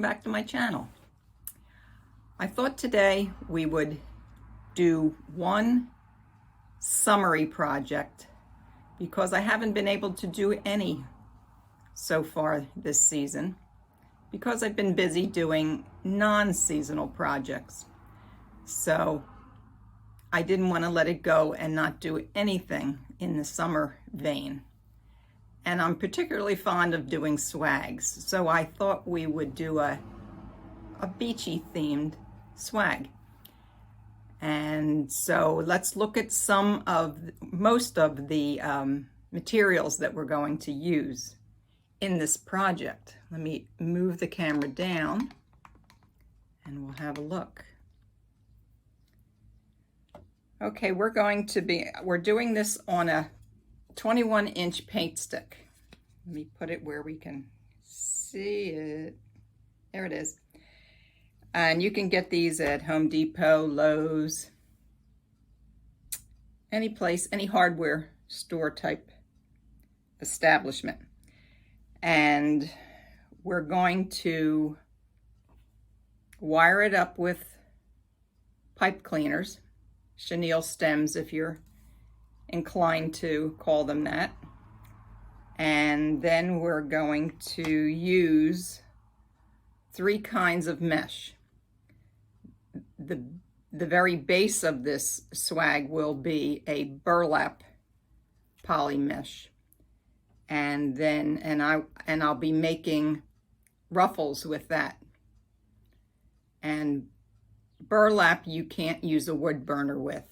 welcome back to my channel. I thought today we would do one summary project because I haven't been able to do any so far this season because I've been busy doing non-seasonal projects. So I didn't want to let it go and not do anything in the summer vein. And I'm particularly fond of doing swags, so I thought we would do a beachy themed swag. And so let's look at most of the materials that we're going to use in this project. Let me move the camera down and we'll have a look. Okay, we're doing this on a 21-inch paint stick. Let me put it where we can see it. There it is. And you can get these at Home Depot, Lowe's, any place, any hardware store type establishment. And we're going to wire it up with pipe cleaners, chenille stems if you're inclined to call them that. And then we're going to use 3 kinds of mesh. The very base of this swag will be a burlap poly mesh. And then I'll be making ruffles with that. And burlap you can't use a wood burner with,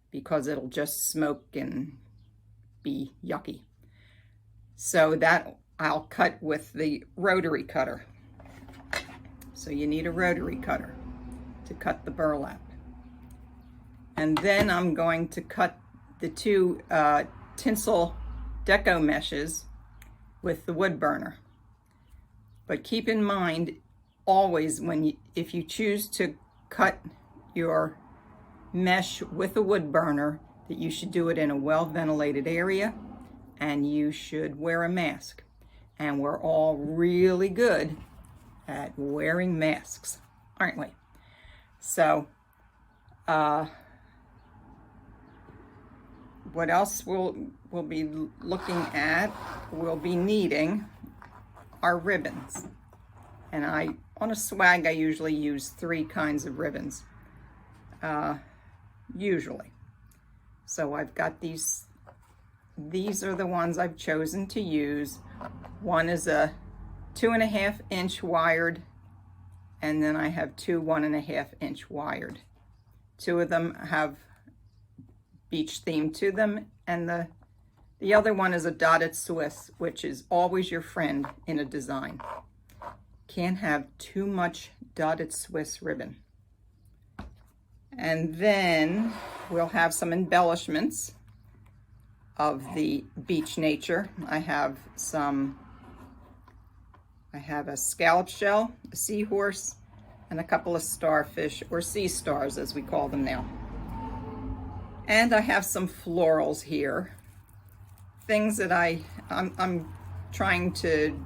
because it'll just smoke and be yucky. So that I'll cut with the rotary cutter. So you need a rotary cutter to cut the burlap. And then I'm going to cut the 2 tinsel deco meshes with the wood burner. But keep in mind always if you choose to cut your mesh with a wood burner, that you should do it in a well-ventilated area and you should wear a mask. And we're all really good at wearing masks, aren't we? So what else we'll be looking at, we'll be needing our ribbons. And on a swag I usually use 3 kinds of ribbons. Usually. So I've got these are the ones I've chosen to use. One is a 2.5-inch wired, and then I have 2 1.5-inch wired. 2 of them have beach theme to them, and the other one is a dotted Swiss, which is always your friend in a design. Can't have too much dotted Swiss ribbon. And then we'll have some embellishments of the beach nature. I have a scallop shell, a seahorse, and a couple of starfish, or sea stars as we call them now. And I have some florals here, things that I'm trying to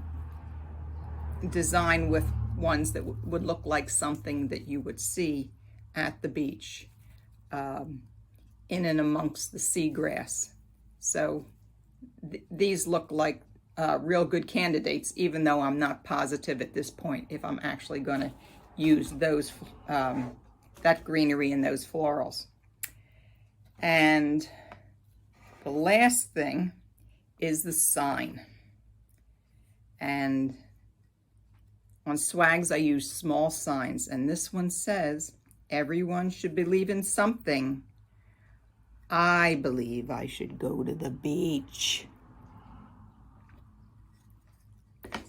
design with ones that would look like something that you would see at the beach, in and amongst the seagrass. So these look like real good candidates, even though I'm not positive at this point if I'm actually going to use those that greenery and those florals. And the last thing is the sign. And on swags I use small signs, and this one says, "Everyone should believe in something. I believe I should go to the beach."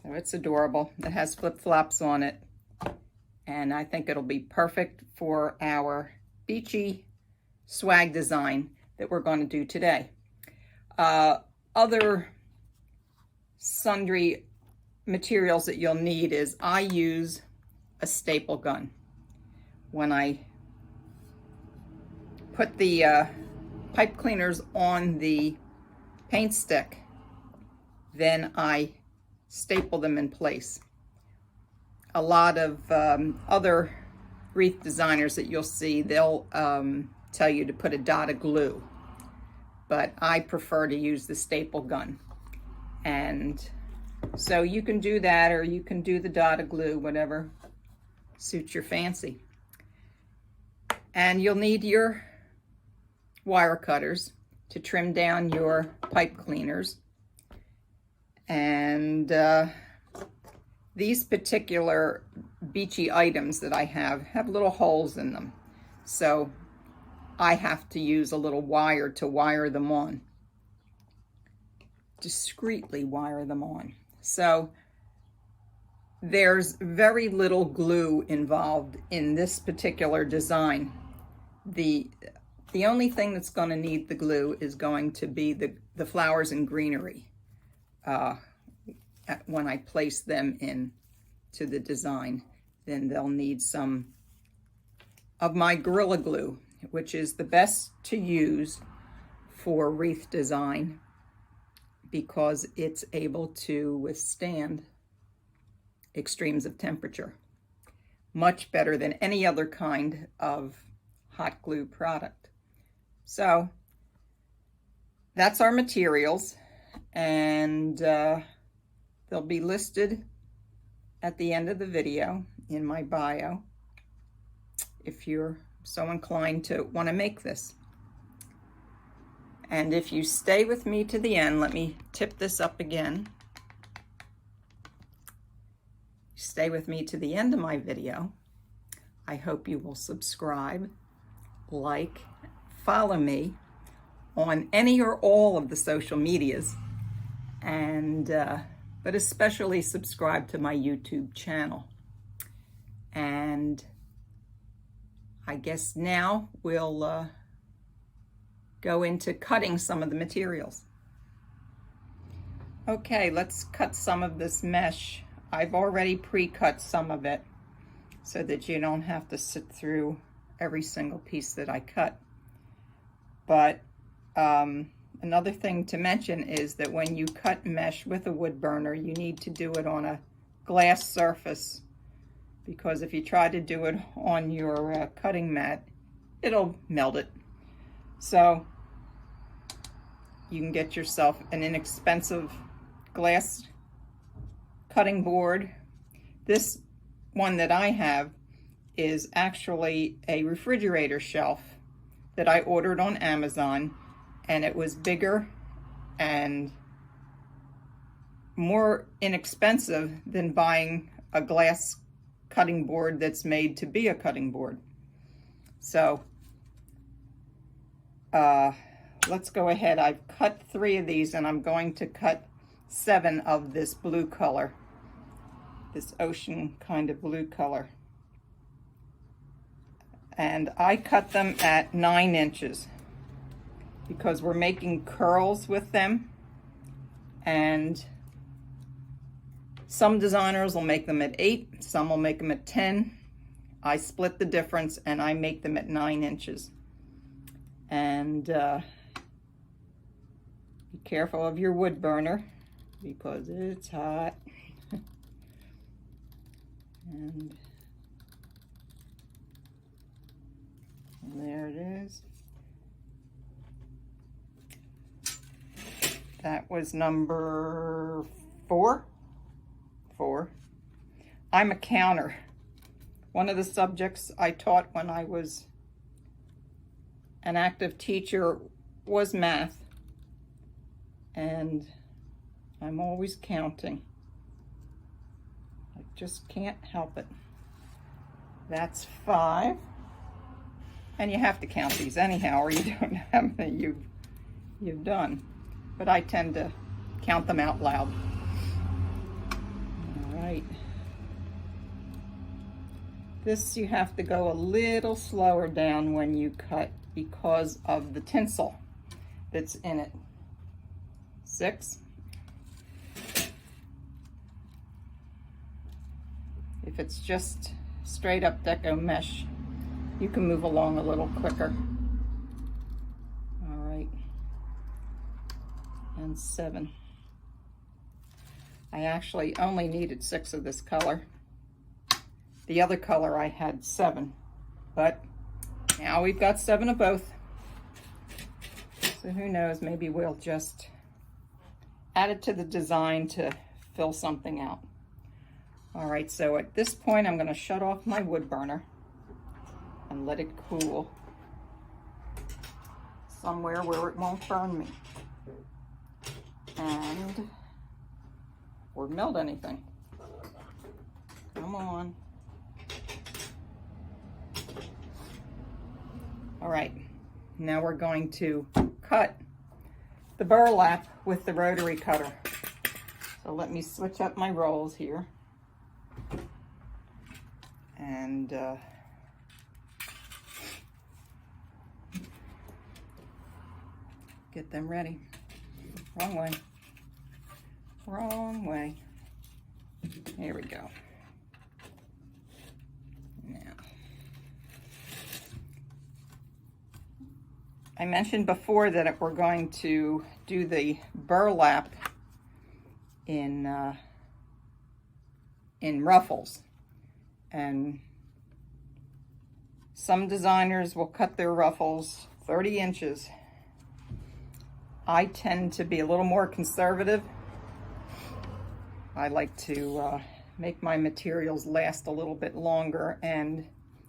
So it's adorable. It has flip-flops on it, and I think it'll be perfect for our beachy swag design that we're going to do today. Other sundry materials that you'll need is I use a staple gun. When I put the pipe cleaners on the paint stick, then I staple them in place. a lot of other wreath designers that you'll see, they'll tell you to put a dot of glue, but I prefer to use the staple gun. And so you can do that, or you can do the dot of glue, whatever suits your fancy. And you'll need your wire cutters to trim down your pipe cleaners. And these particular Beachy items that I have little holes in them. So I have to use a little wire to wire them on. Discreetly wire them on. So there's very little glue involved in this particular design. The only thing that's going to need the glue is going to be the flowers and greenery when I place them in to the design. Then they'll need some of my Gorilla Glue, which is the best to use for wreath design because it's able to withstand extremes of temperature much better than any other kind of hot glue product. So that's our materials, and they'll be listed at the end of the video in my bio if you're so inclined to want to make this. And if you stay with me to the end, let me tip this up again. Stay with me to the end of my video. I hope you will subscribe, like, follow me on any or all of the social medias, and but especially subscribe to my YouTube channel. And I guess now we'll go into cutting some of the materials. Okay, let's cut some of this mesh. I've already pre-cut some of it so that you don't have to sit through every single piece that I cut. But another thing to mention is that when you cut mesh with a wood burner, you need to do it on a glass surface, because if you try to do it on your cutting mat, it'll melt it. So you can get yourself an inexpensive glass cutting board. This one that I have is actually a refrigerator shelf that I ordered on Amazon, and it was bigger and more inexpensive than buying a glass cutting board that's made to be a cutting board. So let's go ahead. I've cut 3 of these, and I'm going to cut 7 of this blue color, this ocean kind of blue color. And I cut them at 9 inches because we're making curls with them, and some designers will make them at 8, some will make them at 10. I split the difference and I make them at 9 inches. And be careful of your wood burner because it's hot. And there it is. That was number 4. I'm a counter. One of the subjects I taught when I was an active teacher was math, and I'm always counting. I just can't help it. That's 5. And you have to count these anyhow, or you don't know how many you've done. But I tend to count them out loud. All right. This you have to go a little slower down when you cut because of the tinsel that's in it. 6. If it's just straight up deco mesh, you can move along a little quicker. All right. And 7. I actually only needed 6 of this color. The other color I had 7, but now we've got 7 of both. So who knows, maybe we'll just add it to the design to fill something out. All right, so at this point, I'm gonna shut off my wood burner and let it cool somewhere where it won't burn me and or melt anything. Come on. All right, now we're going to cut the burlap with the rotary cutter. So let me switch up my rolls here and get them ready. Wrong way. Wrong way. Here we go. Now, I mentioned before that we're going to do the burlap in ruffles, and some designers will cut their ruffles 30 inches. I tend to be a little more conservative. I like to make my materials last a little bit longer, and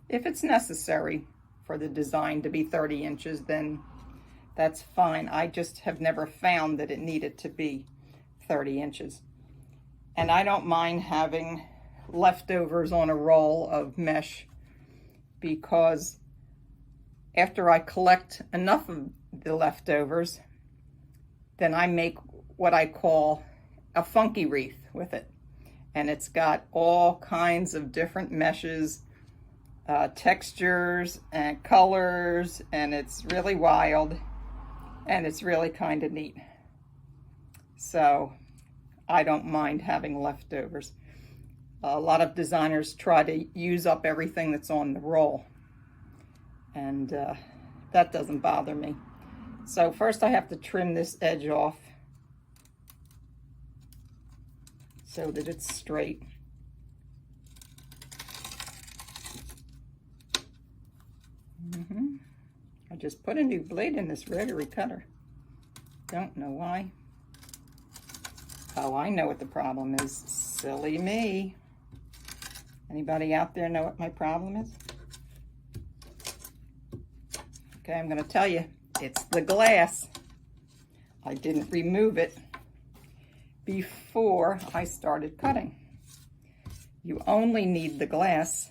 if it's necessary for the design to be 30 inches, then that's fine. I just have never found that it needed to be 30 inches. And I don't mind having leftovers on a roll of mesh, because after I collect enough of the leftovers, then I make what I call a funky wreath with it. And it's got all kinds of different meshes, textures and colors, and it's really wild, and it's really kind of neat. So I don't mind having leftovers. A lot of designers try to use up everything that's on the roll, and that doesn't bother me. So first I have to trim this edge off so that it's straight. I just put a new blade in this rotary cutter. Don't know why. Oh, I know what the problem is. Silly me. Anybody out there know what my problem is? Okay, I'm gonna tell you. It's the glass. I didn't remove it before I started cutting. You only need the glass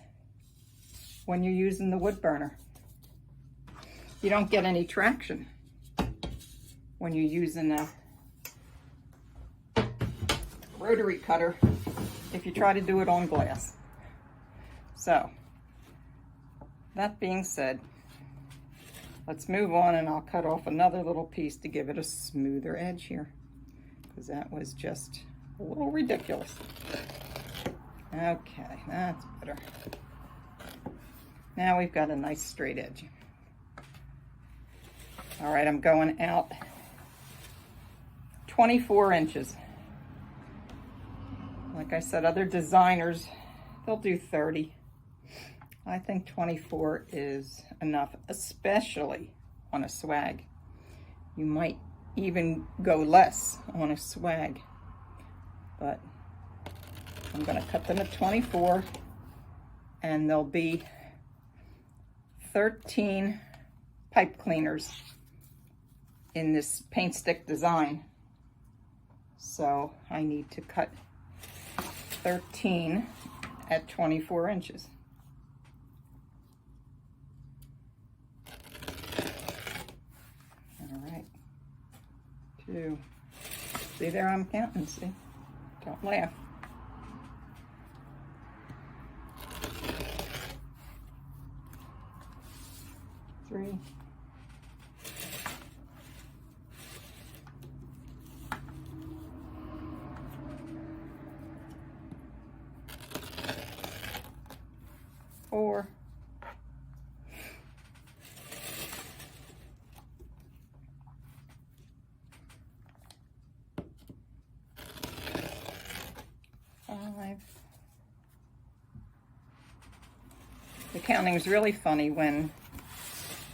when you're using the wood burner. You don't get any traction when you're using a rotary cutter if you try to do it on glass. So, that being said, let's move on, and I'll cut off another little piece to give it a smoother edge here, because that was just a little ridiculous. Okay, that's better. Now we've got a nice straight edge. All right, I'm going out 24 inches. Like I said, other designers, they'll do 30. I think 24 is enough, especially on a swag. You might even go less on a swag, but I'm gonna cut them at 24, and there'll be 13 pipe cleaners in this paint stick design. So I need to cut 13 at 24 inches. All right, 2. See there, I'm counting, see? Don't laugh. 3. 4. 5. The counting is really funny when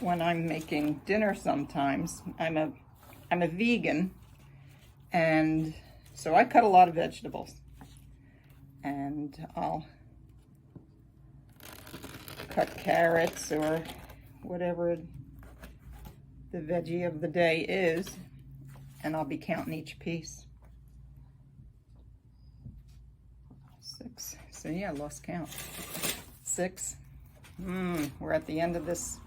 I'm making dinner sometimes. I'm a vegan, and so I cut a lot of vegetables. And I'll cut carrots or whatever the veggie of the day is, and I'll be counting each piece. 6. See, I lost count. 6. We're at the end of this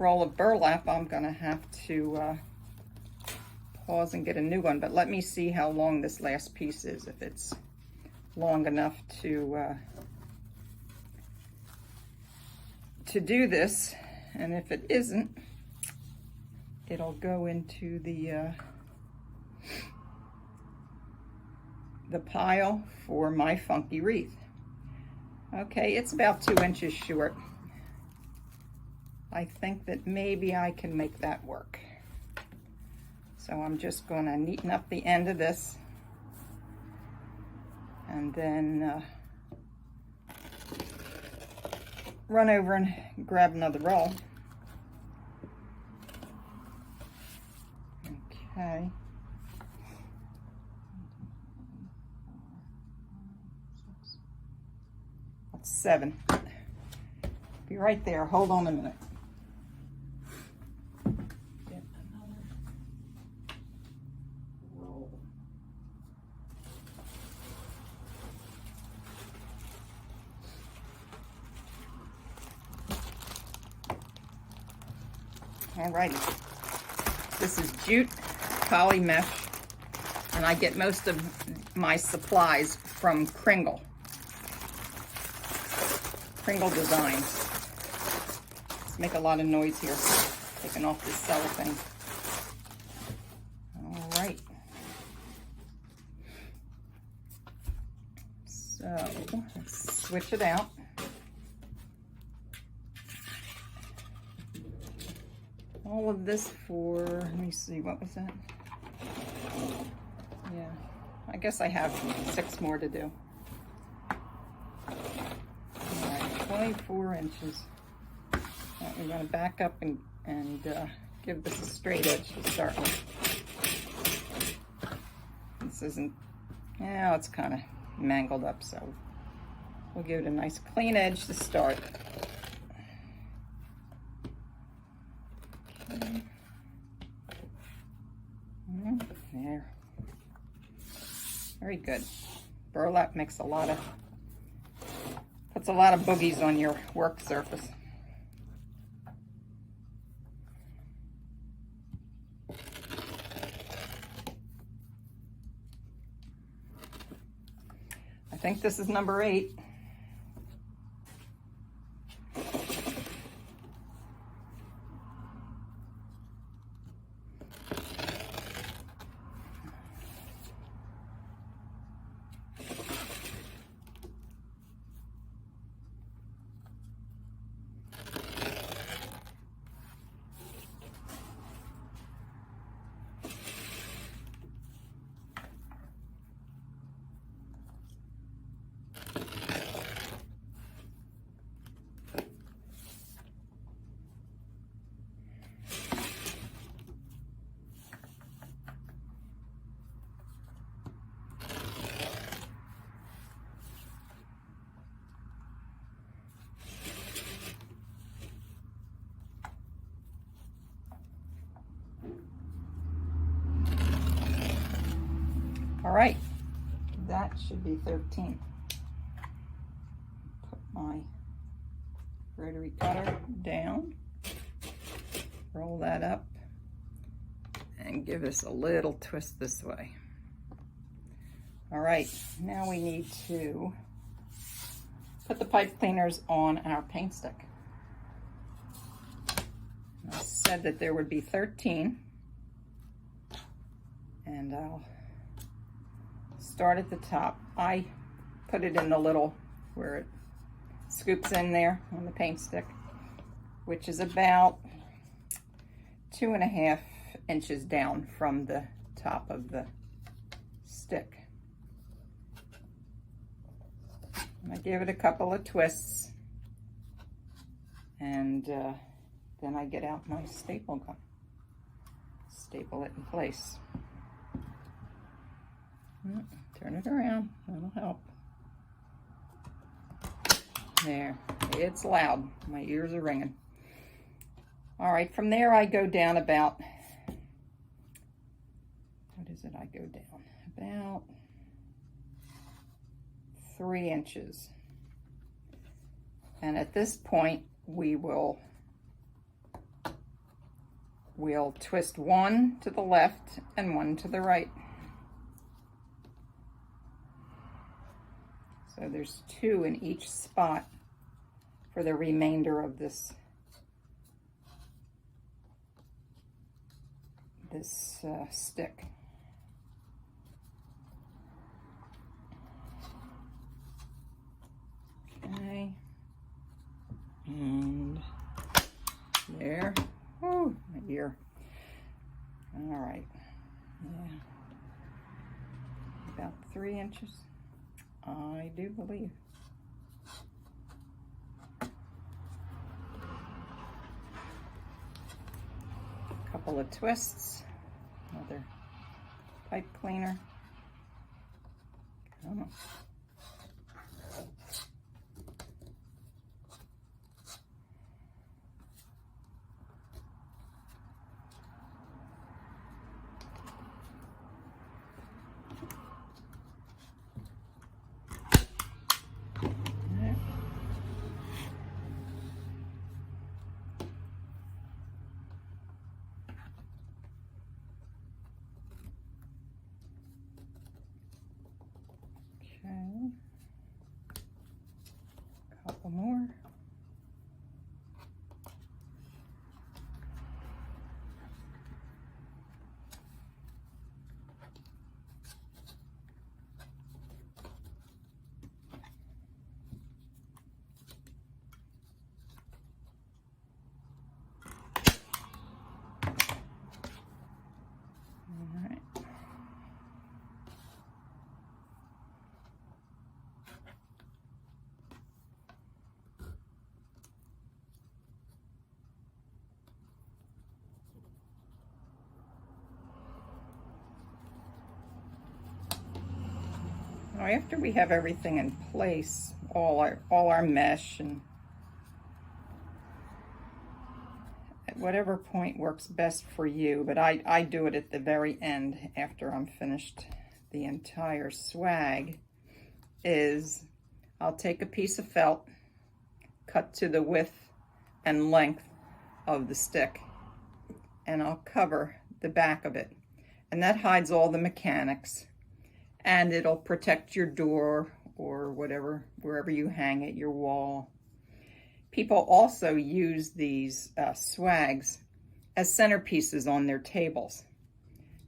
roll of burlap. I'm gonna have to pause and get a new one, but let me see how long this last piece is, if it's long enough to do this, and if it isn't, it'll go into the pile for my funky wreath. Okay, it's about 2 inches short. I think that maybe I can make that work. So I'm just going to neaten up the end of this, and then run over and grab another roll. Okay. That's 7. Be right there. Hold on a minute. Get another roll. Alrighty. This is jute poly mesh, and I get most of my supplies from Kringle Designs. Let's make a lot of noise here, taking off this cellophane. All right. So let's switch it out. All of this for, let me see, what was that? Yeah, I guess I have 6 more to do. All right, 24 inches. We're going to back up and give this a straight edge to start with. This isn't, yeah, it's kind of mangled up, so we'll give it a nice clean edge to start. There. Very good. Burlap makes puts a lot of boogies on your work surface. I think this is number 8. All right, that should be 13. Put my rotary cutter down, roll that up, and give us a little twist this way. All right, now we need to put the pipe cleaners on our paint stick. I said that there would be 13, and I'll start at the top. I put it in the little, where it scoops in there on the paint stick, which is about 2.5 inches down from the top of the stick. And I give it a couple of twists, and then I get out my staple gun, staple it in place. Turn it around, that'll help. There, it's loud, my ears are ringing. All right, from there I go down about, what is it I go down? About 3 inches. And at this point, we'll twist one to the left and one to the right. So there's 2 in each spot for the remainder of this stick. Okay, and there. Oh, my ear. All right, yeah, about 3 inches, I do believe. Couple of twists, another pipe cleaner. Come on. Okay, couple more. Now, after we have everything in place, all our mesh, and at whatever point works best for you, but I do it at the very end after I'm finished the entire swag, is I'll take a piece of felt, cut to the width and length of the stick, and I'll cover the back of it. And that hides all the mechanics. And it'll protect your door or whatever, wherever you hang it, your wall. People also use these swags as centerpieces on their tables,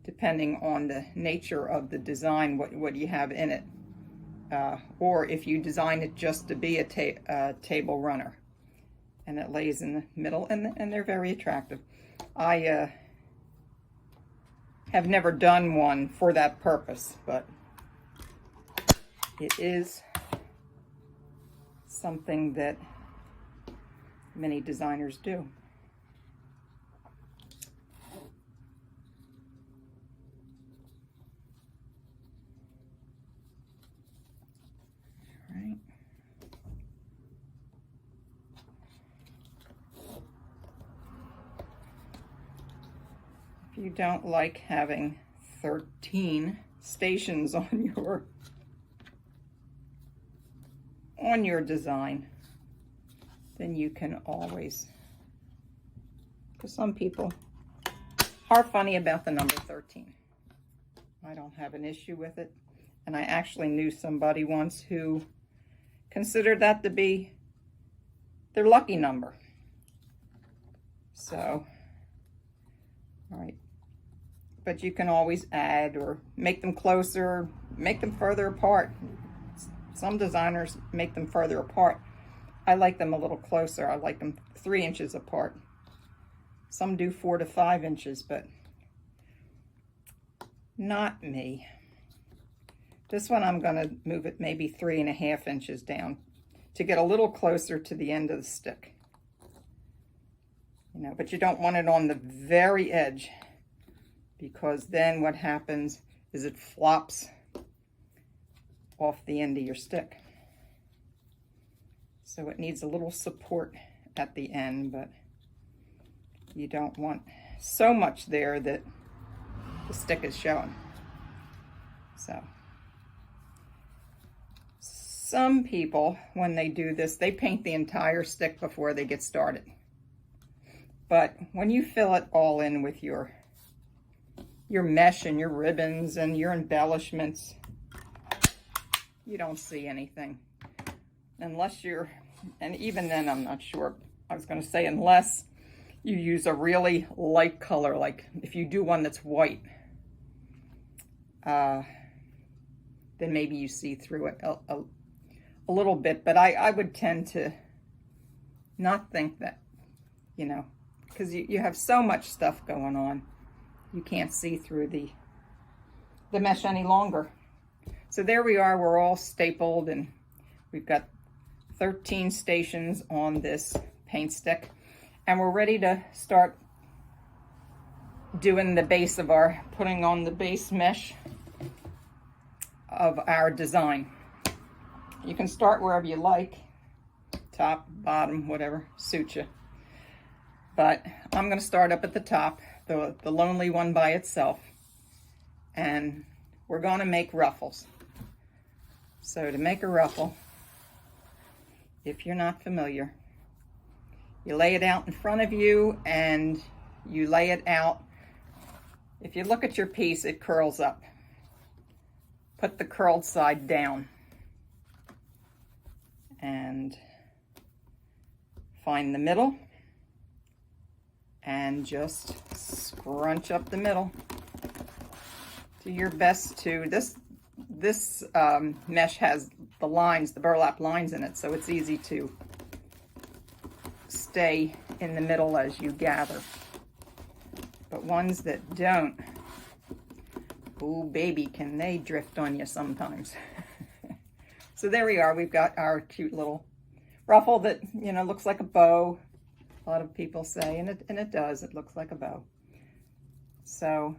depending on the nature of the design, what you have in it. Or if you design it just to be a table runner. And it lays in the middle, and they're very attractive. I have never done one for that purpose, but it is something that many designers do. All right. If you don't like having 13 stations on your design, then you can always, because some people are funny about the number 13. I don't have an issue with it. And I actually knew somebody once who considered that to be their lucky number. So, all right. But you can always add or make them closer, make them further apart. Some designers make them further apart. I like them a little closer. I like them 3 inches apart. Some do 4 to 5 inches, but not me. This one I'm going to move it maybe 3.5 inches down to get a little closer to the end of the stick. you know, but you don't want it on the very edge, because then what happens is it flops off the end of your stick. So it needs a little support at the end, but you don't want so much there that the stick is showing. So some people, when they do this, they paint the entire stick before they get started. But when you fill it all in with your mesh and your ribbons and your embellishments, you don't see anything. Unless you're, and even then I'm not sure, I was going to say unless you use a really light color, like if you do one that's white, then maybe you see through it a little bit, but I would tend to not think that, you know, because you have so much stuff going on, you can't see through the mesh any longer. So there we are, we're all stapled, and we've got 13 stations on this paint stick, and we're ready to start doing the base of our, putting on the base mesh of our design. You can start wherever you like, top, bottom, whatever suits you. But I'm going to start up at the top, the lonely one by itself, and we're going to make ruffles. So to make a ruffle, if you're not familiar, you lay it out in front of you and you lay it out. If you look at your piece, it curls up. Put the curled side down and find the middle and just scrunch up the middle. Do your best to, this mesh has the lines, the burlap lines in it, so it's easy to stay in the middle as you gather. But ones that don't, oh baby, can they drift on you sometimes. So there we are, we've got our cute little ruffle that, you know, looks like a bow. A lot of people say, and it does, it looks like a bow. So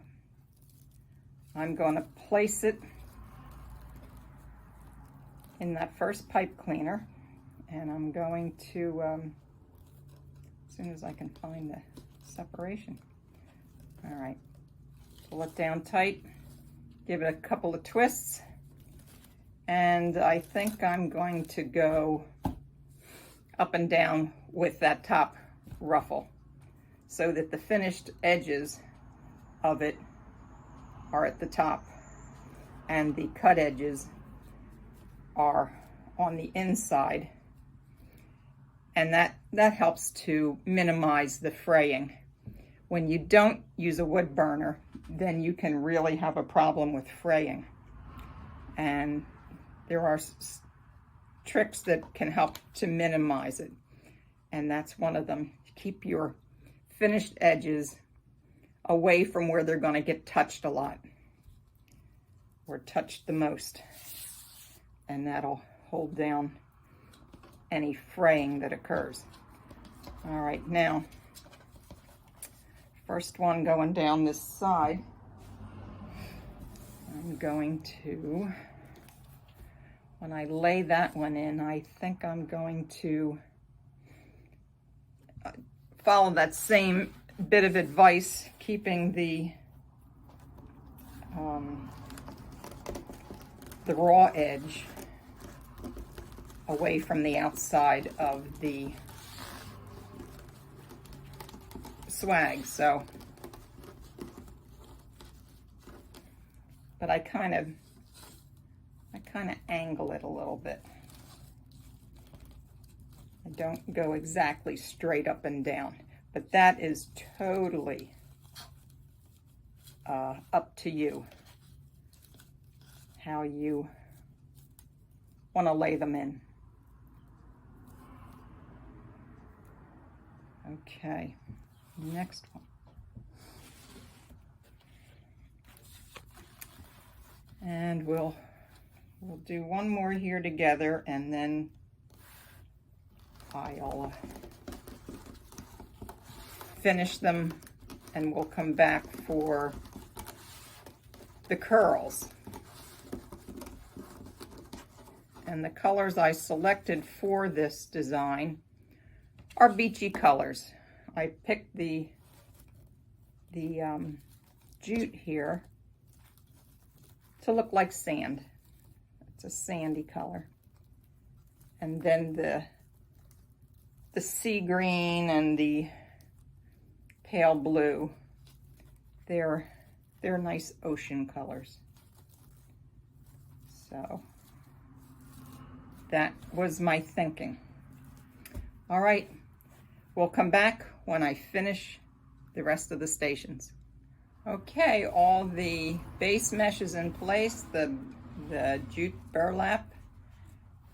I'm going to place it in that first pipe cleaner, and I'm going to, as soon as I can find the separation. All right, pull it down tight, give it a couple of twists, and I think I'm going to go up and down with that top ruffle so that the finished edges of it are at the top and the cut edges are on the inside, and that helps to minimize the fraying. When you don't use a wood burner, then you can really have a problem with fraying, and there are tricks that can help to minimize it, and that's one of them. Keep your finished edges away from where they're going to get touched a lot or touched the most, and that'll hold down any fraying that occurs. All right, now first one going down this side, I'm going to, when I lay that one in, I think I'm going to follow that same bit of advice, keeping the raw edge away from the outside of the swag. So, but I kind of angle it a little bit. I don't go exactly straight up and down, but that is totally up to you, how you want to lay them in. Okay, next one. And we'll do one more here together, and then I'll finish them and we'll come back for the curls. And the colors I selected for this design are beachy colors. I picked the jute here to look like sand. It's a sandy color. And then the sea green and the pale blue, they're nice ocean colors. So that was my thinking. All right, we'll come back when I finish the rest of the stations. Okay, all the base mesh is in place, the jute burlap,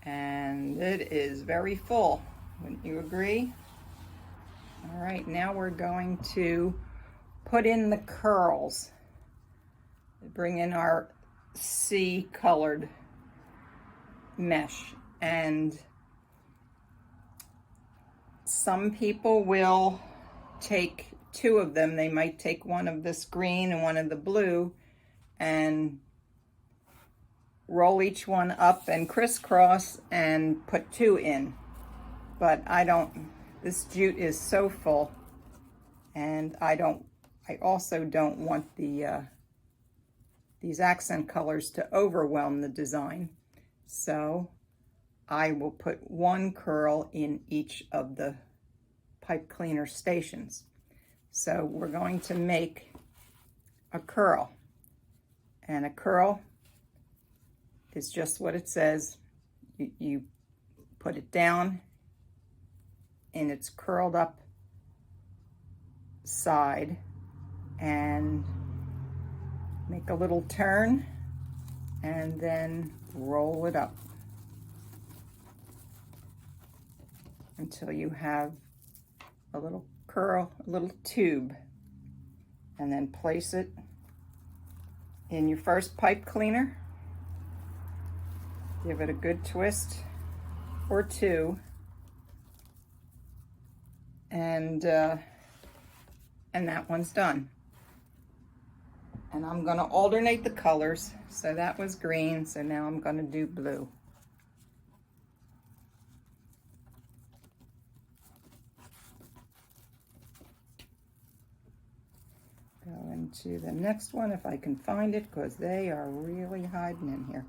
and it is very full. Wouldn't you agree? All right, now we're going to put in the curls. Bring in our sea colored mesh, and some people will take two of them. They might take one of this green and one of the blue and roll each one up and crisscross and put two in. But I don't, this jute is so full, and I also don't want these accent colors to overwhelm the design. So I will put one curl in each of the pipe cleaner stations. So we're going to make a curl, and a curl is just what it says. You put it down in its curled up side and make a little turn and then roll it up until you have a little curl, a little tube, and then place it in your first pipe cleaner. Give it a good twist or two, and that one's done. And I'm going to alternate the colors. So that was green, so now I'm going to do blue. Go into the next one if I can find it, because they are really hiding in here.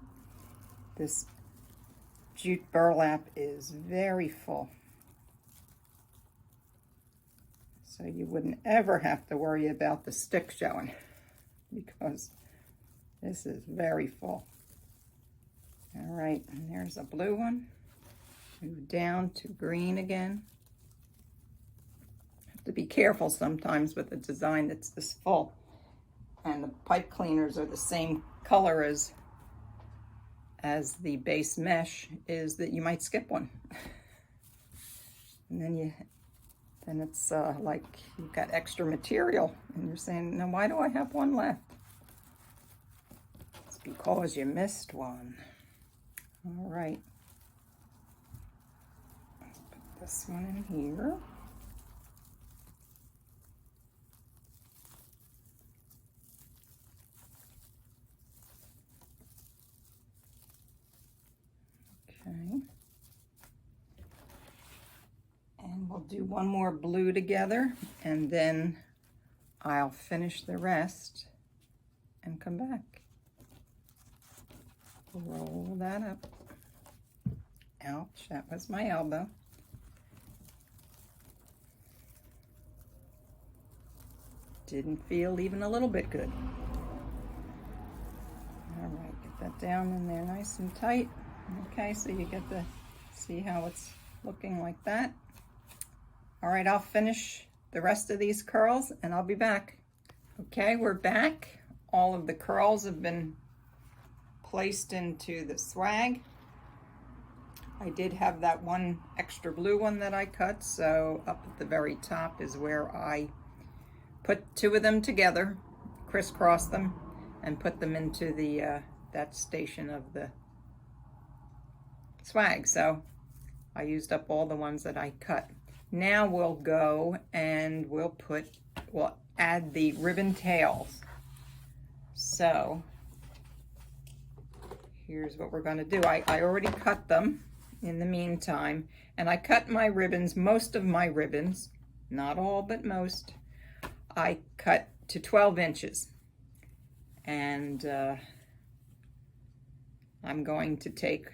This jute burlap is very full. So you wouldn't ever have to worry about the stick showing, because this is very full. All right, and there's a blue one. Move down to green again. Have to be careful sometimes with a design that's this full, and the pipe cleaners are the same color as the base mesh, is that you might skip one. And then it's like you've got extra material and you're saying, now why do I have one left? It's because you missed one. All right. Let's put this one in here. Okay. And we'll do one more blue together, and then I'll finish the rest and come back. Roll that up. Ouch, that was my elbow. Didn't feel even a little bit good. All right, get that down in there nice and tight. Okay, so you get to see how it's looking like that. All right, I'll finish the rest of these curls and I'll be back. Okay, we're back. All of the curls have been placed into the swag. I did have that one extra blue one that I cut, so up at the very top is where I put two of them together, crisscross them, and put them into the that station of the swag. So I used up all the ones that I cut. Now we'll go and we'll add the ribbon tails. So here's what we're going to do. I already cut them in the meantime, and I cut my ribbons, most of my ribbons, not all but most, I cut to 12 inches. And I'm going to take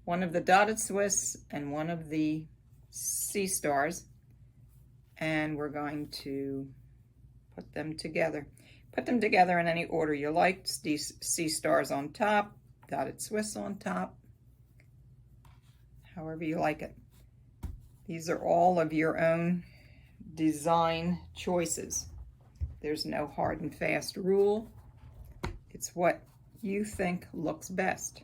one of the dotted Swiss and one of the sea stars, and we're going to put them together. Put them together in any order you like. These sea stars on top, dotted Swiss on top, however you like it. These are all of your own design choices. There's no hard and fast rule. It's what you think looks best.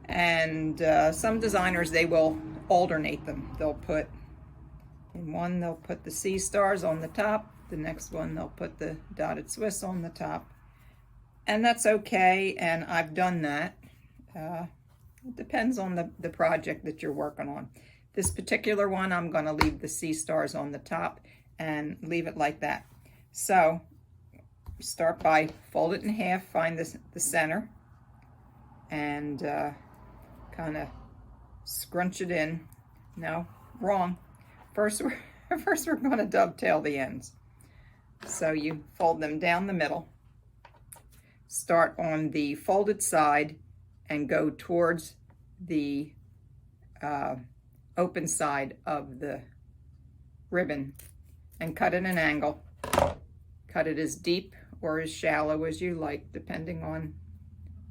And some designers, they will alternate them. They'll put, in one they'll put the sea stars on the top, the next one they'll put the dotted Swiss on the top. And that's okay, and I've done that. It depends on the project that you're working on. This particular one, I'm going to leave the sea stars on the top and leave it like that. So start by fold it in half, find the center, and kind of scrunch it in. No, wrong. First we're going to dovetail the ends. So you fold them down the middle, start on the folded side and go towards the open side of the ribbon and cut at an angle. Cut it as deep or as shallow as you like, depending on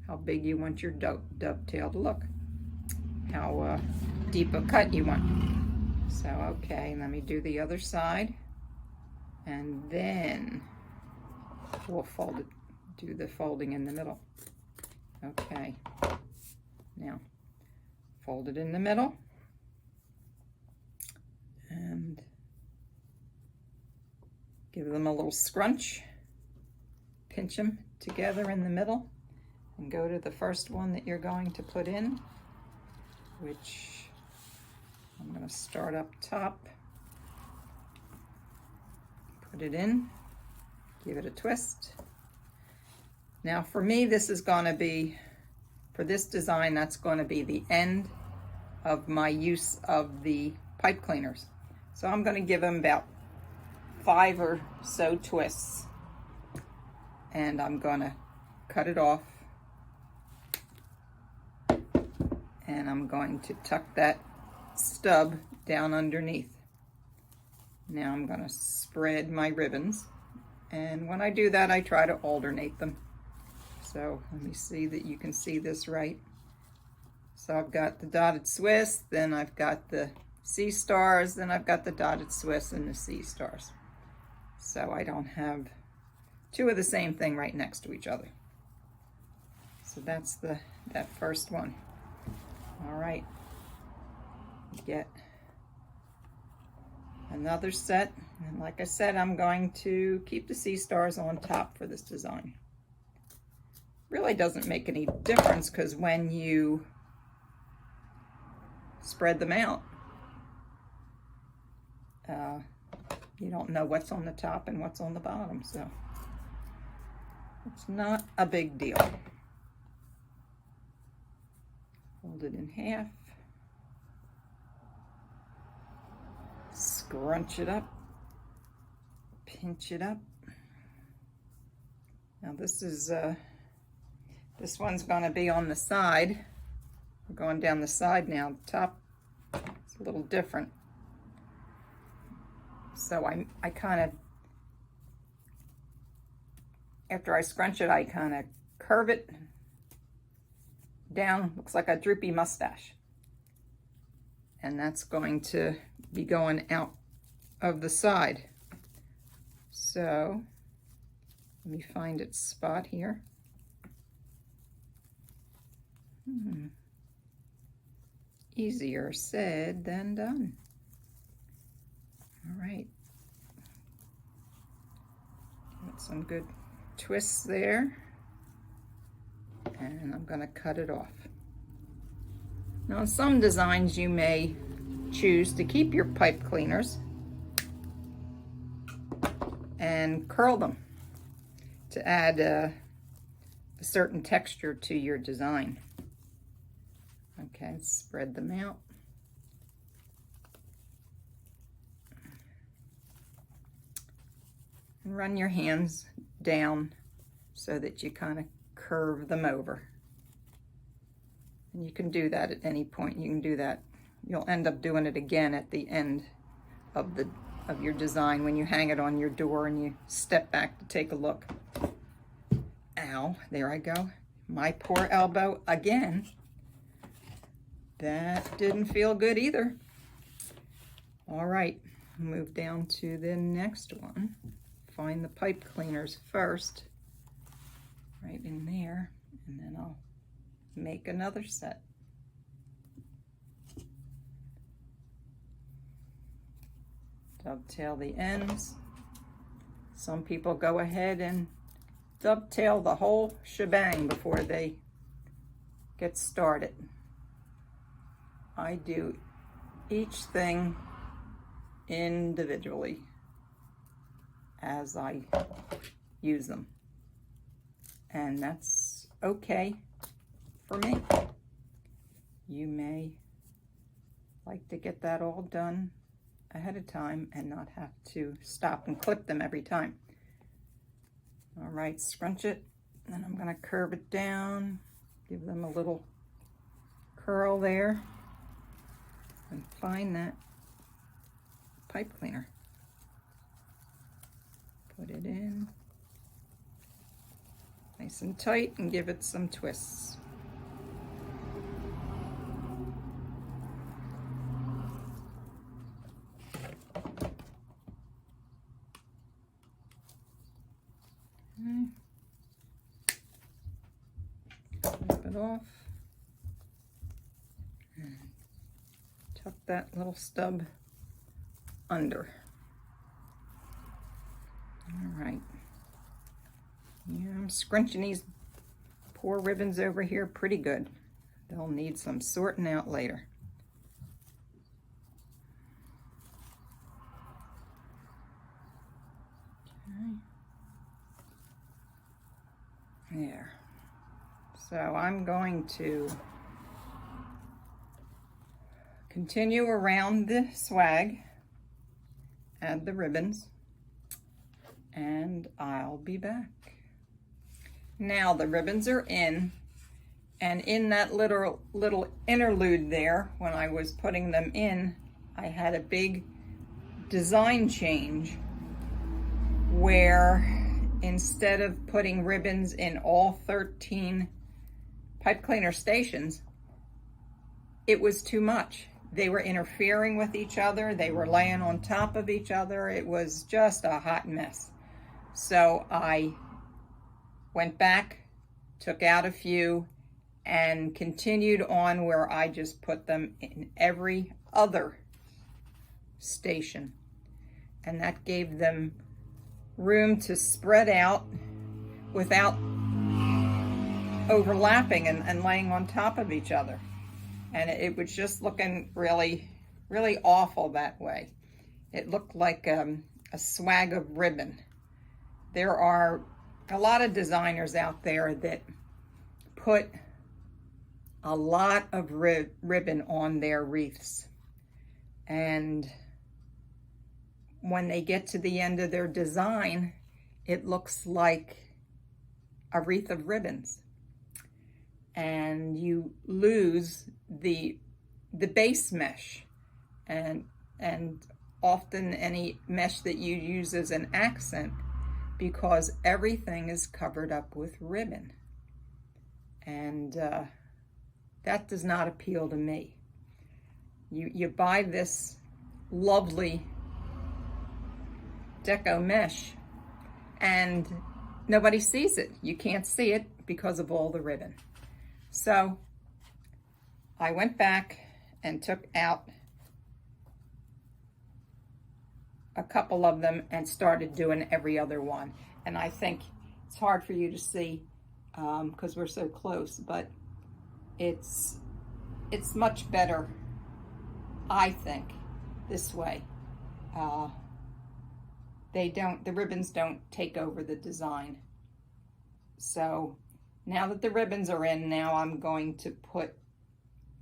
how big you want your dovetail to look, how deep a cut you want. So, okay, let me do the other side, and then we'll fold it, do the folding in the middle. Okay, now fold it in the middle, and give them a little scrunch, pinch them together in the middle, and go to the first one that you're going to put in, which I'm going to start up top, put it in, give it a twist. Now for me, this is going to be, for this design, that's going to be the end of my use of the pipe cleaners. So I'm going to give them about 5 or so twists, and I'm going to cut it off, and I'm going to tuck that stub down underneath. Now I'm going to spread my ribbons, and when I do that, I try to alternate them. So let me see that you can see this right. So I've got the dotted Swiss, then I've got the sea stars, then I've got the dotted Swiss and the sea stars. So I don't have 2 of the same thing right next to each other. So that's that first one. All right, get another set, and like I said, I'm going to keep the sea stars on top for this design. Really doesn't make any difference, because when you spread them out, you don't know what's on the top and what's on the bottom, so it's not a big deal. Fold it in half, scrunch it up, pinch it up. Now this this one's going to be on the side. We're going down the side now. The top is a little different. So I kind of, after I scrunch it, I kind of curve it down. Looks like a droopy mustache. And that's going to be going out of the side. So let me find its spot here. Easier said than done. All right. Got some good twists there. And I'm going to cut it off. Now, in some designs, you may choose to keep your pipe cleaners and curl them to add a certain texture to your design. Okay, let's spread them out. And run your hands down so that you kind of curve them over. And you can do that at any point. You can do that. You'll end up doing it again at the end of your design when you hang it on your door and you step back to take a look. Ow, there I go. My poor elbow again. That didn't feel good either. All right, move down to the next one. Find the pipe cleaners first, right in there, and then I'll make another set. Dovetail the ends. Some people go ahead and dovetail the whole shebang before they get started. I do each thing individually as I use them, and that's okay for me. You may like to get that all done ahead of time and not have to stop and clip them every time. All right, scrunch it, and then I'm going to curve it down, give them a little curl there, and find that pipe cleaner. Put it in nice and tight and give it some twists. Flip it off and tuck that little stub under. All right. Yeah, I'm scrunching these poor ribbons over here pretty good. They'll need some sorting out later. Okay. There. So I'm going to continue around the swag, add the ribbons, and I'll be back. Now the ribbons are in, and in that little interlude there, when I was putting them in, I had a big design change where instead of putting ribbons in all 13 pipe cleaner stations, it was too much. They were interfering with each other. They were laying on top of each other. It was just a hot mess. So I went back, took out a few, and continued on where I just put them in every other station. And that gave them room to spread out without overlapping and laying on top of each other. And it was just looking really, really awful that way. It looked like a swag of ribbon. There are a lot of designers out there that put a lot of ribbon on their wreaths. And when they get to the end of their design, it looks like a wreath of ribbons. And you lose the base mesh and often any mesh that you use as an accent, because everything is covered up with ribbon. And that does not appeal to me. You buy this lovely deco mesh and nobody sees it. You can't see it because of all the ribbon. So I went back and took out a couple of them and started doing every other one. And I think it's hard for you to see because we're so close, but it's much better I think, this way. The ribbons don't take over the design. So now that the ribbons are in, now I'm going to put,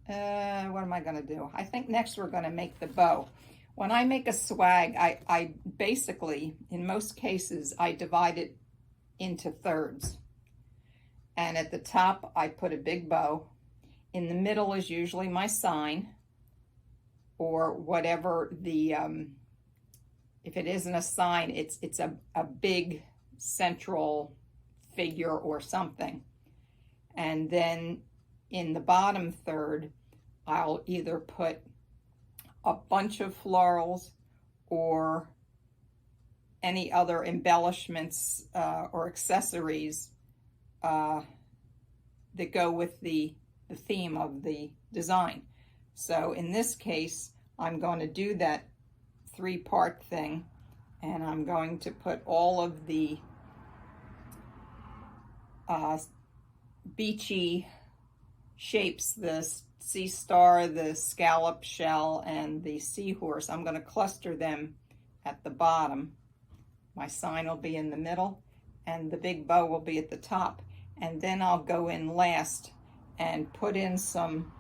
what am I gonna do? I think next we're gonna make the bow. When I make a swag, I basically, in most cases, I divide it into thirds. And at the top, I put a big bow. In the middle is usually my sign, or whatever the, if it isn't a sign, it's a big central figure or something. And then in the bottom third, I'll either put a bunch of florals or any other embellishments or accessories that go with the theme of the design. So in this case, I'm going to do that 3-part thing, and I'm going to put all of the beachy shapes, the sea star, the scallop shell, and the seahorse. I'm going to cluster them at the bottom. My sign will be in the middle, and the big bow will be at the top. And then I'll go in last and put in some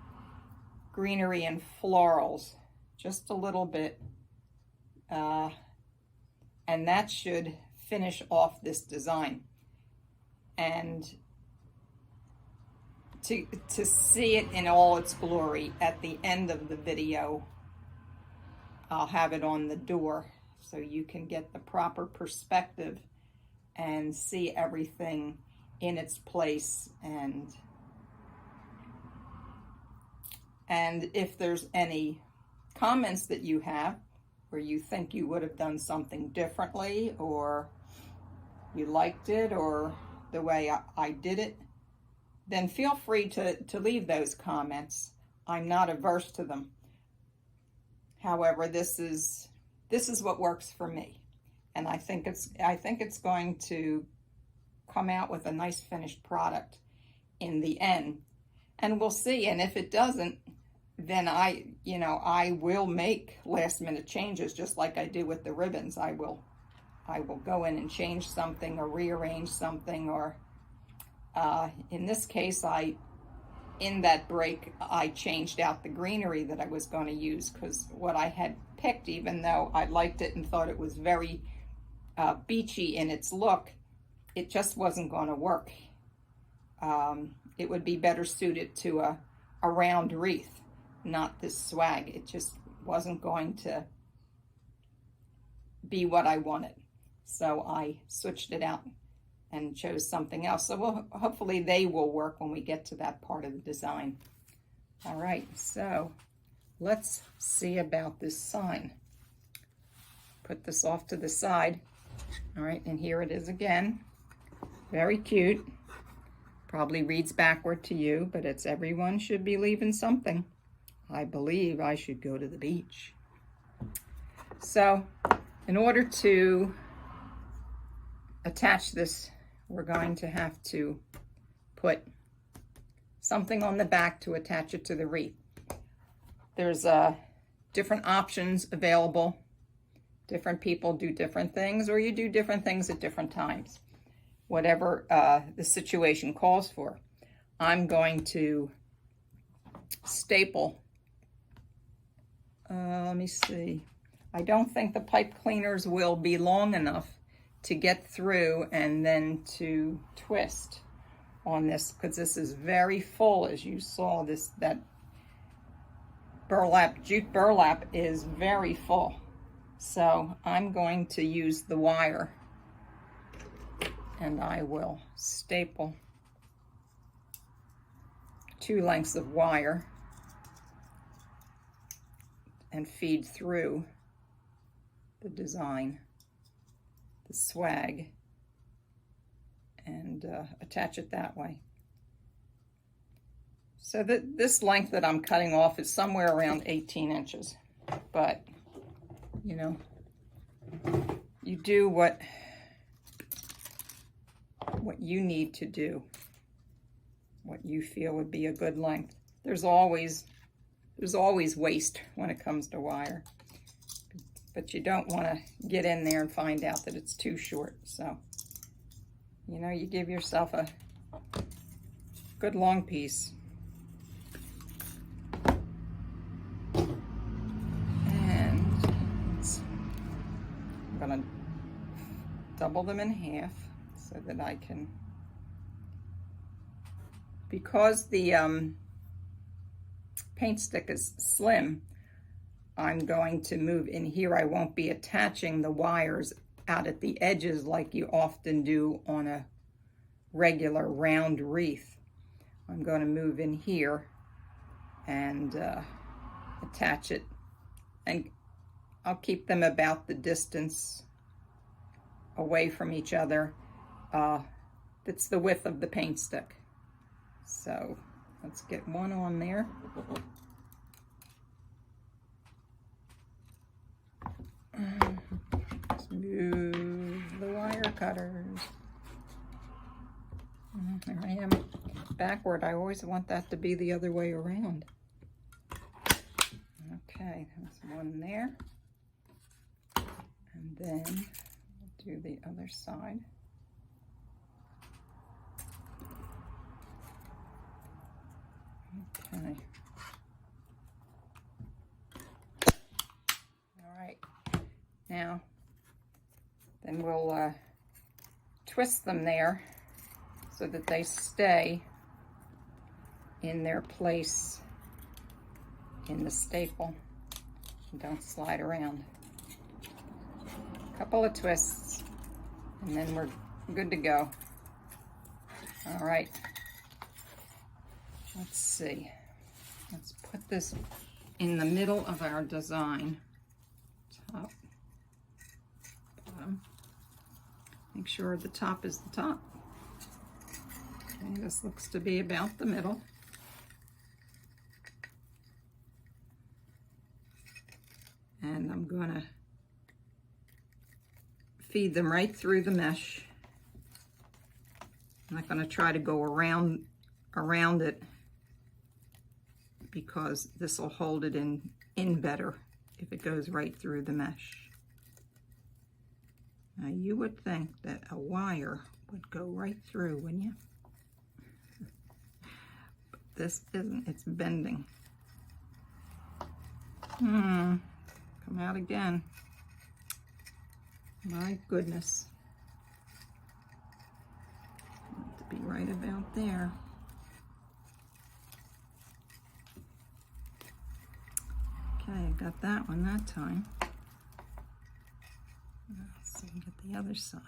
greenery and florals, just a little bit. And that should finish off this design. And to see it in all its glory at the end of the video, I'll have it on the door so you can get the proper perspective and see everything in its place. And if there's any comments that you have where you think you would have done something differently, or you liked it or the way I did it, then feel free to leave those comments. I'm not averse to them. However, this is what works for me, and I think it's going to come out with a nice finished product in the end. And we'll see. And if it doesn't, then I will make last minute changes, just like I do with the ribbons. I will go in and change something or rearrange something, or in this case, in that break, I changed out the greenery that I was going to use, because what I had picked, even though I liked it and thought it was very beachy in its look, it just wasn't going to work. It would be better suited to a round wreath, not this swag. It just wasn't going to be what I wanted. So I switched it out and chose something else. So hopefully they will work when we get to that part of the design. All right, so let's see about this sign. Put this off to the side. All right, and here it is again. Very cute. Probably reads backward to you, but it's everyone should be leaving something. I believe I should go to the beach. So in order to attach this, we're going to have to put something on the back to attach it to the wreath. There's different options available. Different people do different things, or you do different things at different times. Whatever the situation calls for. I'm going to staple. Let me see. I don't think the pipe cleaners will be long enough to get through and then to twist on this, because this is very full. As you saw, that burlap, jute burlap, is very full. So I'm going to use the wire, and I will staple 2 lengths of wire and feed through the design, the swag, and attach it that way. So this length that I'm cutting off is somewhere around 18 inches, but you know, you do what you need to do, what you feel would be a good length. There's always There's always waste when it comes to wire, but you don't want to get in there and find out that it's too short. So, you know, you give yourself a good long piece. And I'm going to double them in half so that I can, because the paint stick is slim, I'm going to move in here. I won't be attaching the wires out at the edges like you often do on a regular round wreath. I'm going to move in here and attach it, and I'll keep them about the distance away from each other. That's the width of the paint stick. So let's get one on there. Let's move the wire cutters. There I am, backward. I always want that to be the other way around. Okay, there's one there. And then we'll do the other side. Okay. All right. Now, then we'll twist them there so that they stay in their place in the staple and don't slide around. A couple of twists, and then we're good to go. All right. Let's see. Let's put this in the middle of our design. Top, bottom. Make sure the top is the top. Okay, this looks to be about the middle. And I'm going to feed them right through the mesh. I'm not going to try to go around it, because this will hold it in better if it goes right through the mesh. Now you would think that a wire would go right through, wouldn't you? But this isn't, it's bending. Come out again. My goodness. Need to be right about there. Okay, I got that one that time. Let's see, get the other side.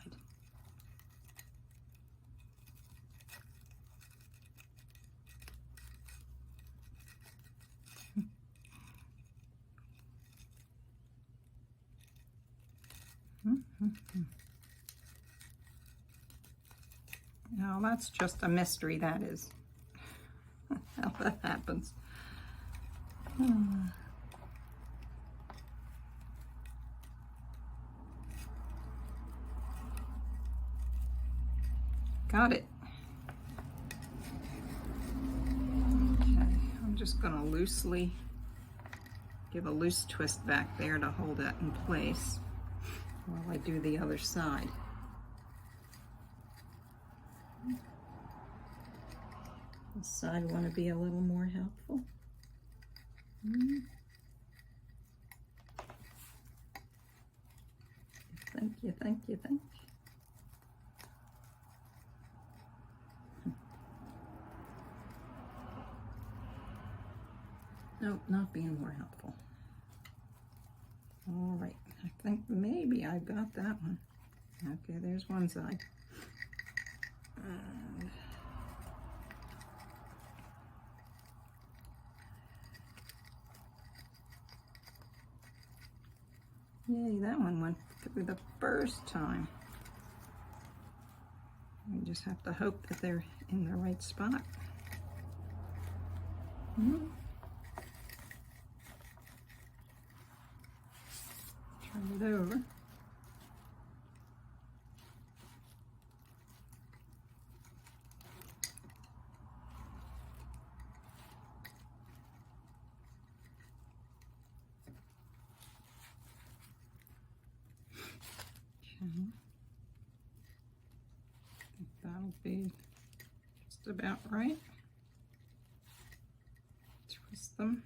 Now that's just a mystery, that is. How that happens. Got it. Okay, I'm just going to loosely give a loose twist back there to hold that in place while I do the other side. This side I want to be a little more helpful. You think. Nope, not being more helpful. All right, I think maybe I got that one. Okay, there's one side. Yay, that one went through the first time. We just have to hope that they're in the right spot. Turn it over. about right. Twist them.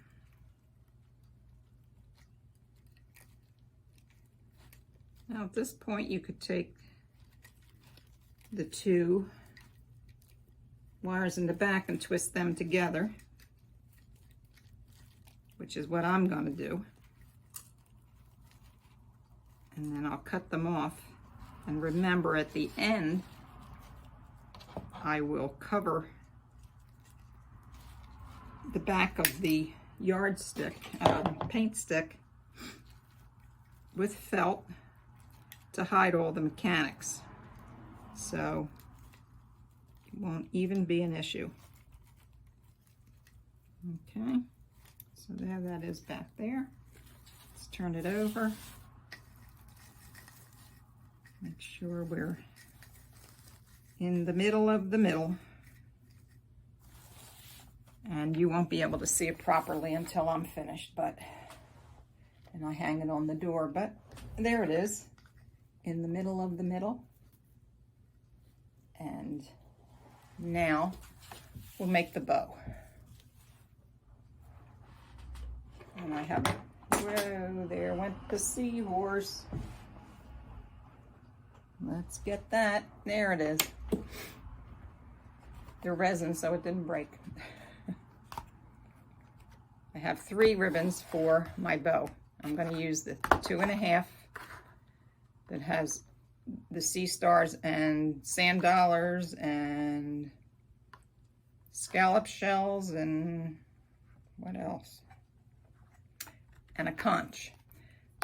Now at this point you could take the two wires in the back and twist them together, which is what I'm going to do. And then I'll cut them off. And remember, at the end, I will cover the back of the yardstick, paint stick, with felt to hide all the mechanics. So it won't even be an issue. Okay, so there that is back there. Let's turn it over. Make sure we're in the middle of the middle. And you won't be able to see it properly until I'm finished, and I hang it on the door, but there it is, in the middle of the middle. And now we'll make the bow. And I have, whoa, there went the seahorse. Let's get that. There it is. They're resin, so it didn't break. I have 3 ribbons for my bow. I'm going to use the 2.5 that has the sea stars and sand dollars and scallop shells and what else? And a conch.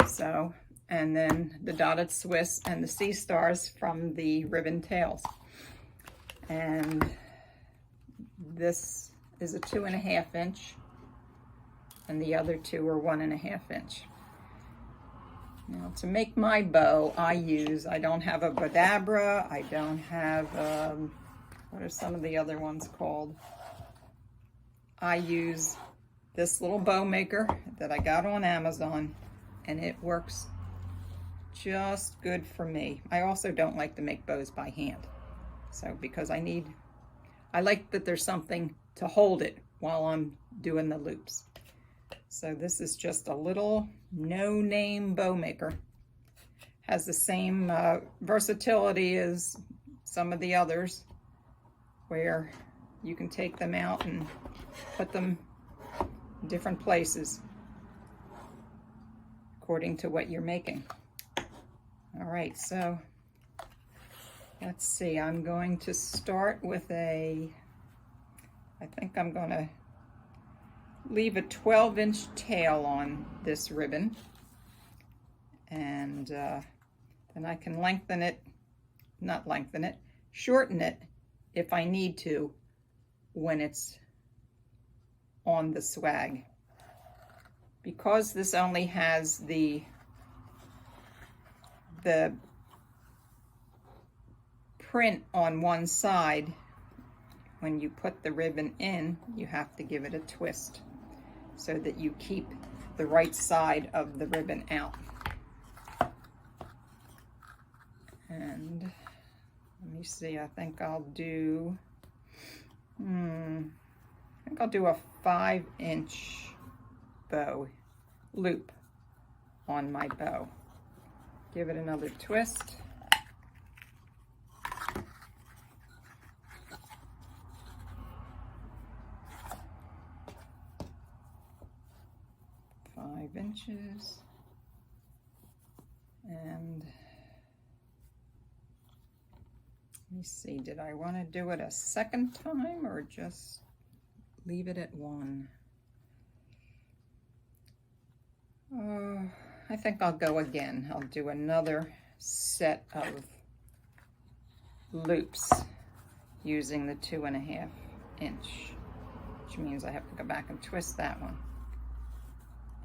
So, and then the dotted Swiss and the sea stars from the ribbon tails. And this is a 2.5 inch, and the other 2 are 1.5 inch. Now to make my bow, I don't have a badabra, I don't have, what are some of the other ones called? I use this little bow maker that I got on Amazon, and it works just good for me. I also don't like to make bows by hand. So because I like that there's something to hold it while I'm doing the loops. So this is just a little no-name bow maker. Has the same versatility as some of the others, where you can take them out and put them in different places according to what you're making. All right, so let's see. I'm going to start with I think I'm going to leave a 12-inch tail on this ribbon, and then I can shorten it if I need to when it's on the swag. Because this only has the print on one side, when you put the ribbon in, you have to give it a twist so that you keep the right side of the ribbon out. And let me see, I think I'll do a 5-inch bow loop on my bow. Give it another twist. Inches, and let me see, did I want to do it a second time or just leave it at 1? I think I'll go again. I'll do another set of loops using the 2.5 inch, which means I have to go back and twist that one.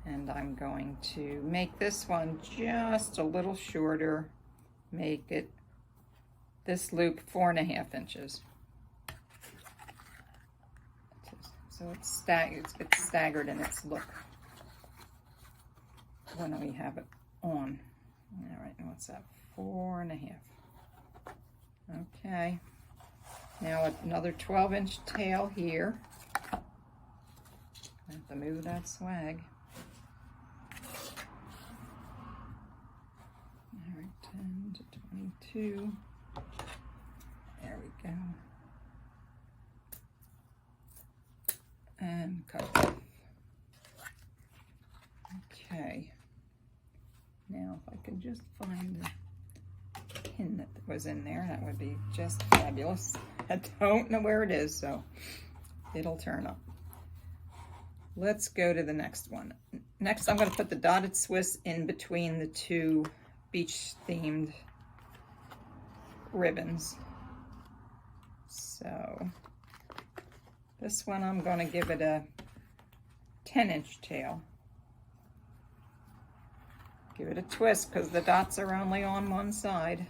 And I'm going to make this one just a little shorter, make it this loop 4.5 inches. So it's staggered in its look when we have it on. All right, what's that? 4.5. Okay. Now another 12-inch tail here. I have to move that swag. All right, 10 to 22. There we go. And cut it off. Okay. Now, if I could just find the pin that was in there, that would be just fabulous. I don't know where it is, so it'll turn up. Let's go to the next one. Next, I'm going to put the dotted Swiss in between the two beach-themed ribbons. So, this one I'm going to give it a 10-inch tail. Give it a twist because the dots are only on one side.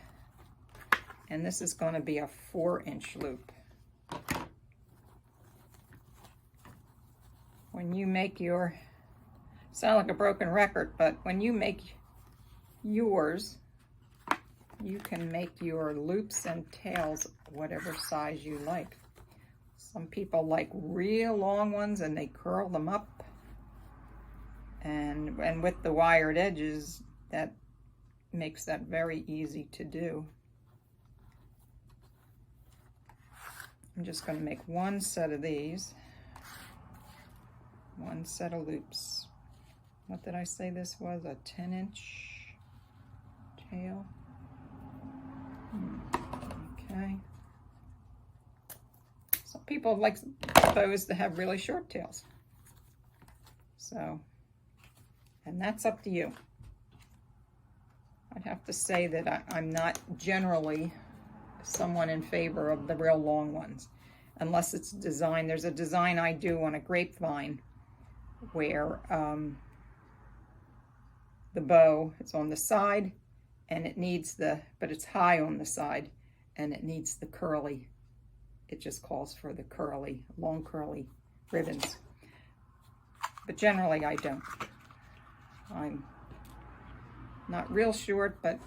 And this is going to be a 4-inch loop. When you make your, sound like a broken record, but when you make yours, you can make your loops and tails whatever size you like. Some people like real long ones and they curl them up. And with the wired edges, that makes that very easy to do. I'm just going to make one set of these. One set of loops. What did I say this was? A 10-inch tail? Okay. Some people like bows to have really short tails. So, and that's up to you. I'd have to say that I'm not generally someone in favor of the real long ones, unless it's design. There's a design I do on a grapevine where the bow is on the side and it needs but it's high on the side and it needs the curly. It just calls for the curly, long curly ribbons. But generally I don't. I'm not real short, but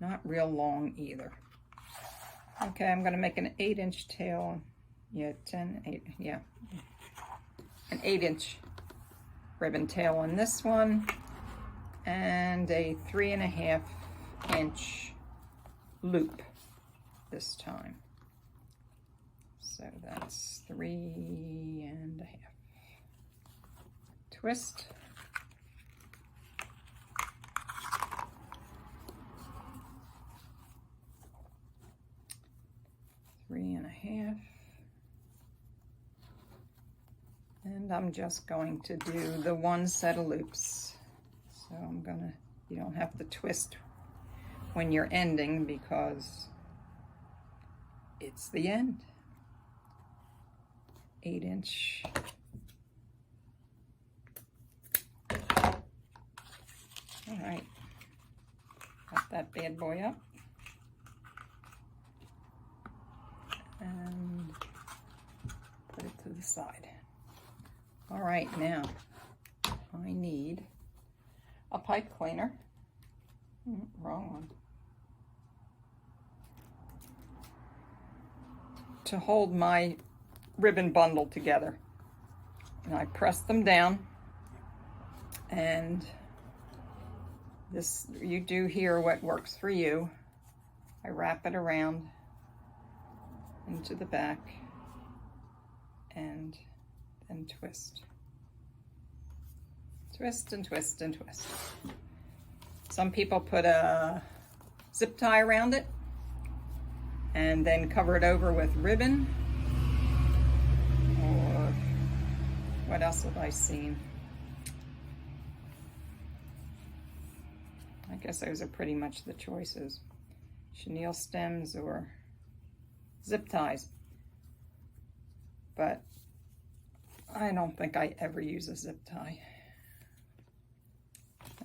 not real long either. Okay, I'm going to make an 8-inch tail. Yeah, 8, yeah. An 8-inch ribbon tail on this one, and a 3.5-inch loop this time. So that's 3.5. Twist. Three and a half. And I'm just going to do the one set of loops. So I'm gonna, you don't have to twist when you're ending because it's the end. 8-inch. All right, got that bad boy up. And put it to the side. All right, now I need a pipe cleaner. Wrong one. To hold my ribbon bundle together. And I press them down, and this, you do here what works for you. I wrap it around into the back and then twist. Twist and twist and twist. Some people put a zip tie around it and then cover it over with ribbon. Or what else have I seen? I guess those are pretty much the choices. Chenille stems or zip ties. But I don't think I ever use a zip tie.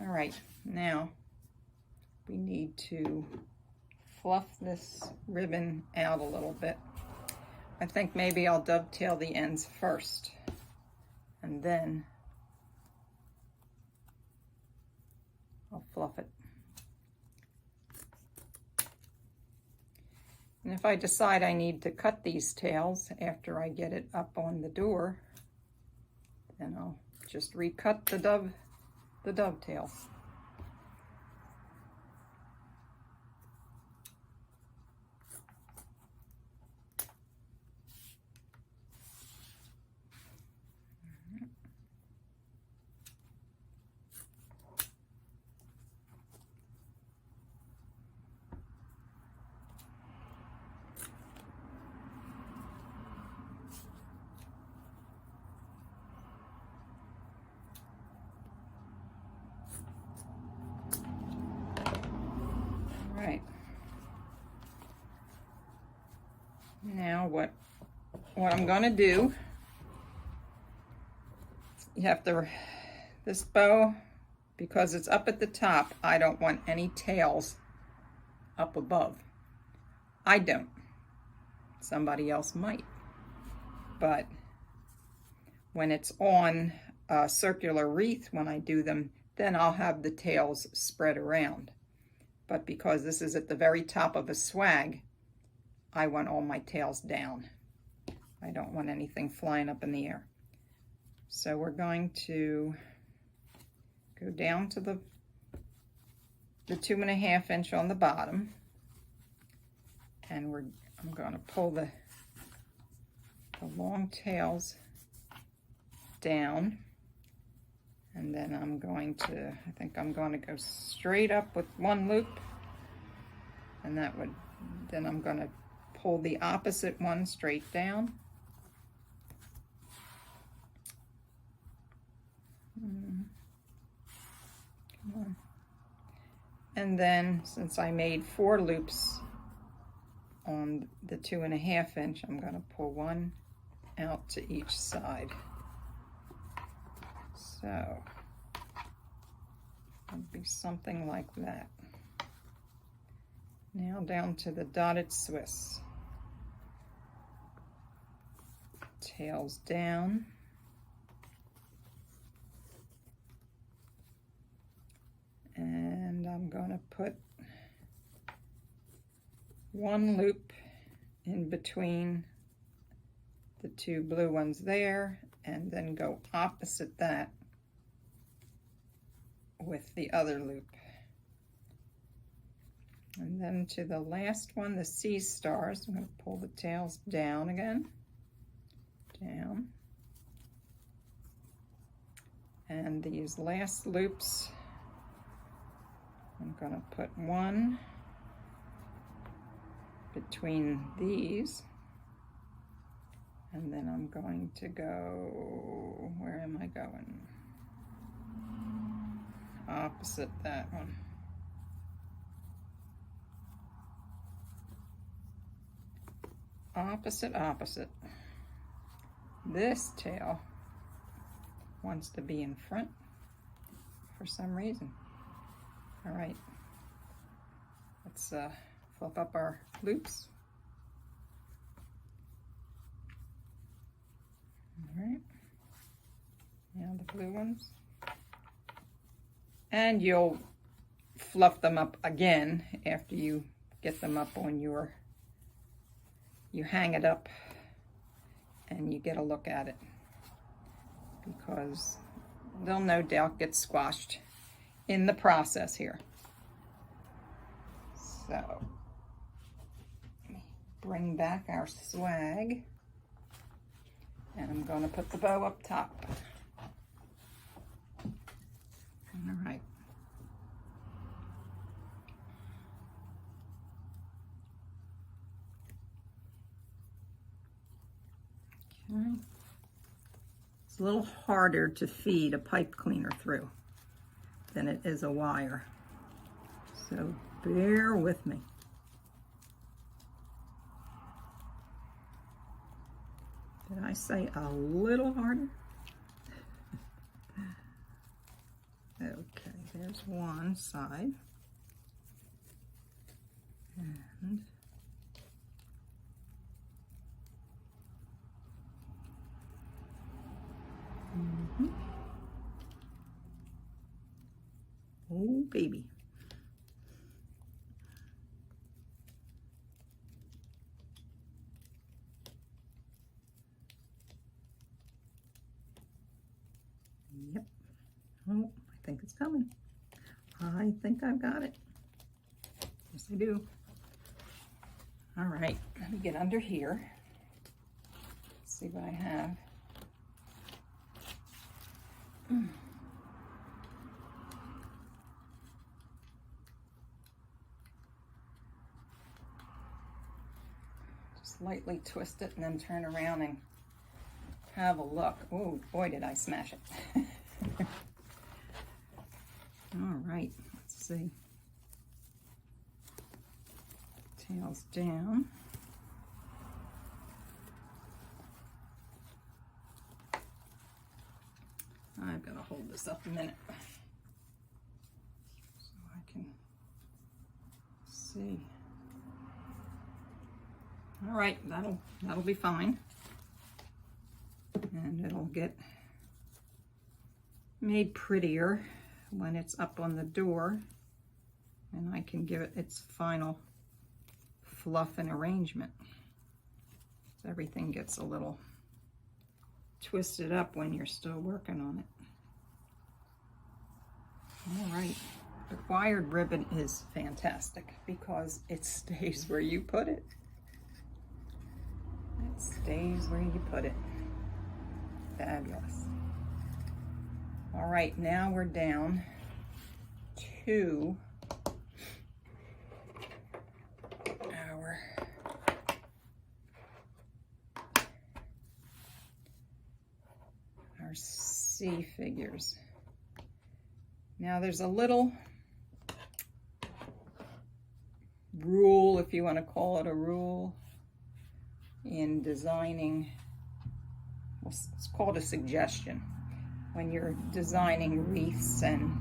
All right, now we need to fluff this ribbon out a little bit. I think maybe I'll dovetail the ends first, and then I'll fluff it. And if I decide I need to cut these tails after I get it up on the door, then I'll just recut the dovetail. Right. Now what I'm going to do, you have to, this bow, because it's up at the top, I don't want any tails up above. I don't. Somebody else might. But when it's on a circular wreath, when I do them, then I'll have the tails spread around. But because this is at the very top of a swag, I want all my tails down. I don't want anything flying up in the air. So we're going to go down to the 2.5 inch on the bottom, and I'm going to pull the long tails down, and then I think I'm going to go straight up with one loop, and then I'm going to pull the opposite one straight down. Come on. And then since I made 4 loops on the 2.5 inch, I'm going to pull one out to each side. So it'll be something like that. Now down to the dotted Swiss. Tails down. And I'm going to put one loop in between the 2 blue ones there, and then go opposite that with the other loop. And then to the last one, the sea stars, I'm going to pull the tails down again, down. And these last loops, I'm going to put one between these, and then I'm going to go, where am I going? Opposite that one. Opposite. This tail wants to be in front for some reason. All right, let's fluff up our loops. All right, now the blue ones. And you'll fluff them up again after you get them up on your, you hang it up and you get a look at it, because they'll no doubt get squashed in the process here. So, bring back our swag, and I'm going to put the bow up top. All right. Okay. It's a little harder to feed a pipe cleaner through than it is a wire, so bear with me. Did I say a little harder? Okay, there's one side. And oh, baby. think it's coming. I think I've got it. Yes, I do. All right, let me get under here. See what I have. Just lightly twist it and then turn around and have a look. Oh boy, did I smash it. All right, let's see. Tails down. I've got to hold this up a minute so I can see. All right, that'll be fine. And it'll get made prettier when it's up on the door, and I can give it its final fluff and arrangement. So everything gets a little twisted up when you're still working on it. All right, the wired ribbon is fantastic because it stays where you put it. It stays where you put it. Fabulous. All right, now we're down to our C figures. Now there's a little rule, if you want to call it a rule, in designing. Well, it's called a suggestion when you're designing wreaths, and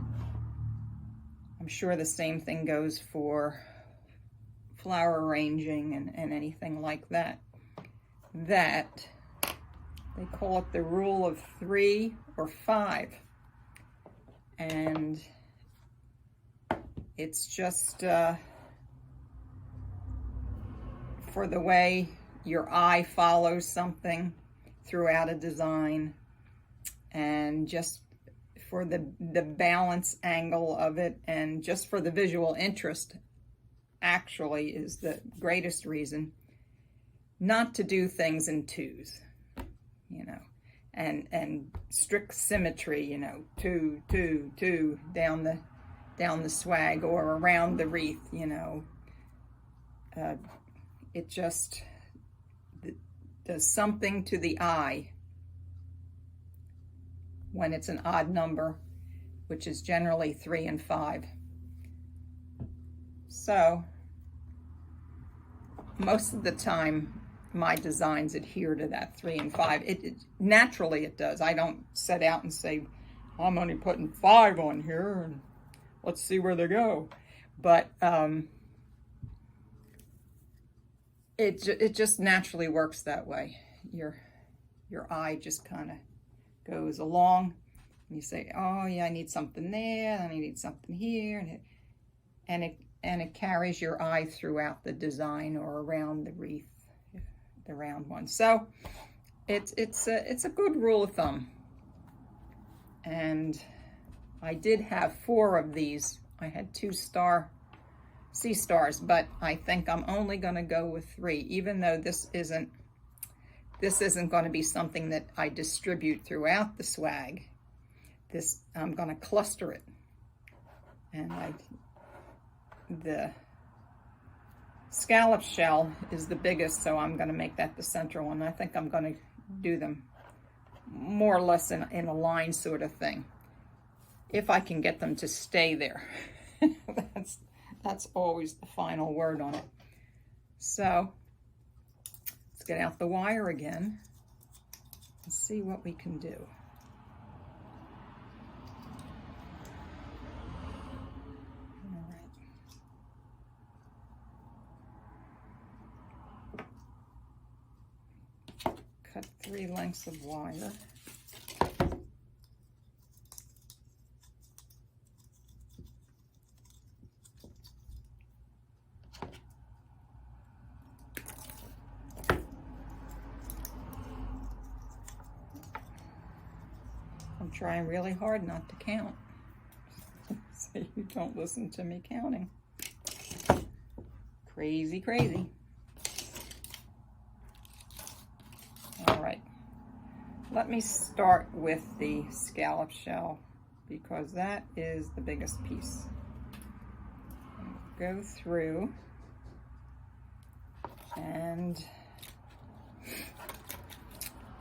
I'm sure the same thing goes for flower arranging and anything like that. That they call it the rule of 3 or 5. And it's just for the way your eye follows something throughout a design, and just for the balance angle of it, and just for the visual interest, actually is the greatest reason not to do things in 2s, you know, and strict symmetry, you know, 2, 2, 2 down the swag or around the wreath, you know. It just does something to the eye when it's an odd number, which is generally 3 and 5. So most of the time my designs adhere to that 3 and 5. Naturally it does. I don't set out and say, I'm only putting 5 on here and let's see where they go. But it just naturally works that way. Your eye just kind of goes along, and you say, oh yeah, I need something there, and I need something here, and it carries your eye throughout the design or around the wreath, the round one. So it's a good rule of thumb. And I did have 4 of these. I had 2 sea stars, but I think I'm only going to go with 3, even though this isn't going to be something that I distribute throughout the swag. I'm going to cluster it, and the scallop shell is the biggest, so I'm going to make that the central one. I think I'm going to do them more or less in a line sort of thing, if I can get them to stay there. That's always the final word on it. So let's get out the wire again and see what we can do. All right. Cut 3 lengths of wire. I'm trying really hard not to count, So you don't listen to me counting. Crazy, crazy. All right, let me start with the scallop shell because that is the biggest piece. Go through and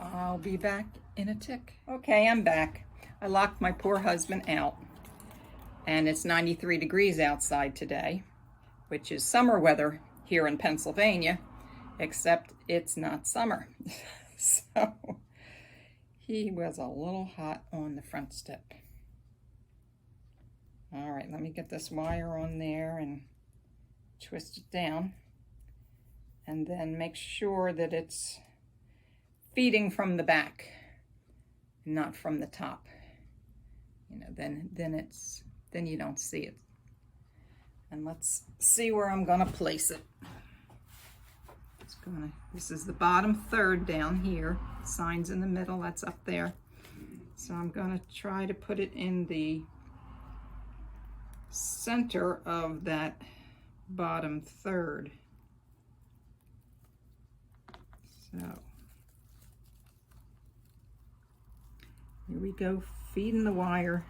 I'll be back in a tick. Okay, I'm back. I locked my poor husband out, and it's 93 degrees outside today, which is summer weather here in Pennsylvania, except it's not summer. So he was a little hot on the front step. All right, let me get this wire on there and twist it down, and then make sure that it's feeding from the back, not from the top. You know, then you don't see it. And let's see where I'm gonna place it. This is the bottom third down here. Signs in the middle, that's up there. So I'm gonna try to put it in the center of that bottom third. So here we go, feeding the wire,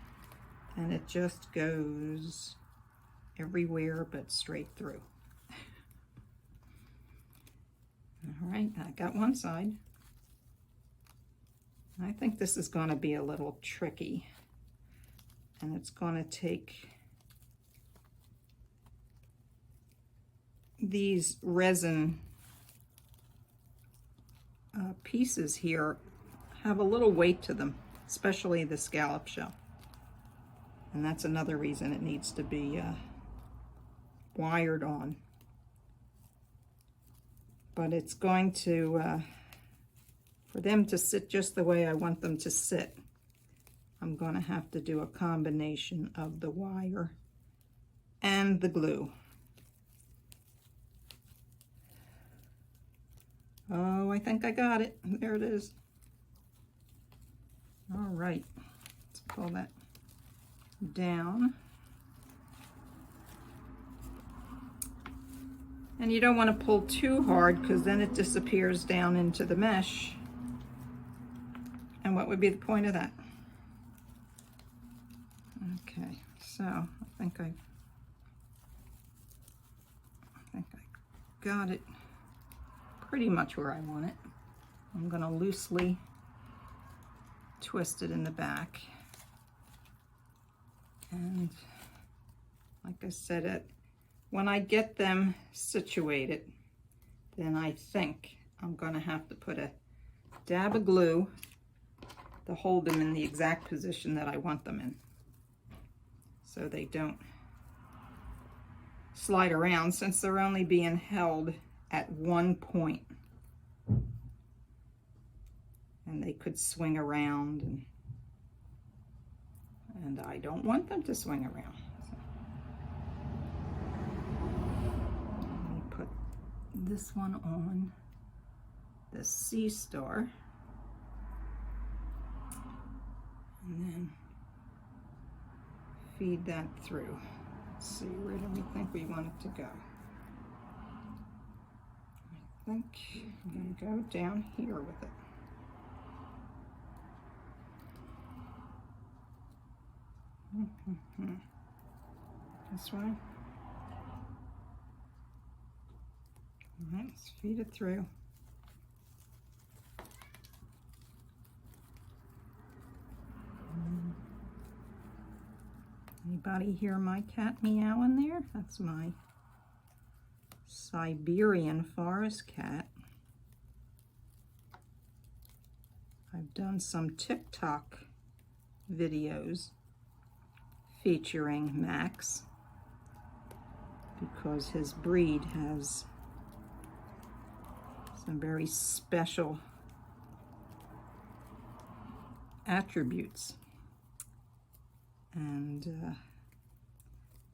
and it just goes everywhere but straight through. All right, I got one side. I think this is going to be a little tricky, and it's going to take these resin pieces here have a little weight to them, especially the scallop shell. And that's another reason it needs to be wired on. But it's going to, for them to sit just the way I want them to sit, I'm going to have to do a combination of the wire and the glue. Oh, I think I got it. There it is. All right, let's pull that down. And you don't want to pull too hard because then it disappears down into the mesh. And what would be the point of that? Okay, so I think I got it pretty much where I want it. I'm going to loosely twist it in the back. And like I said, when I get them situated, then I think I'm going to have to put a dab of glue to hold them in the exact position that I want them in, so they don't slide around, since they're only being held at one point. And they could swing around, and I don't want them to swing around. This one on the C star, and then feed that through. Let's see, where do we think we want it to go? I think I'm going to go down here with it. This way. All right, let's feed it through. Anybody hear my cat meowing there? That's my Siberian forest cat. I've done some TikTok videos featuring Max because his breed has some very special attributes. And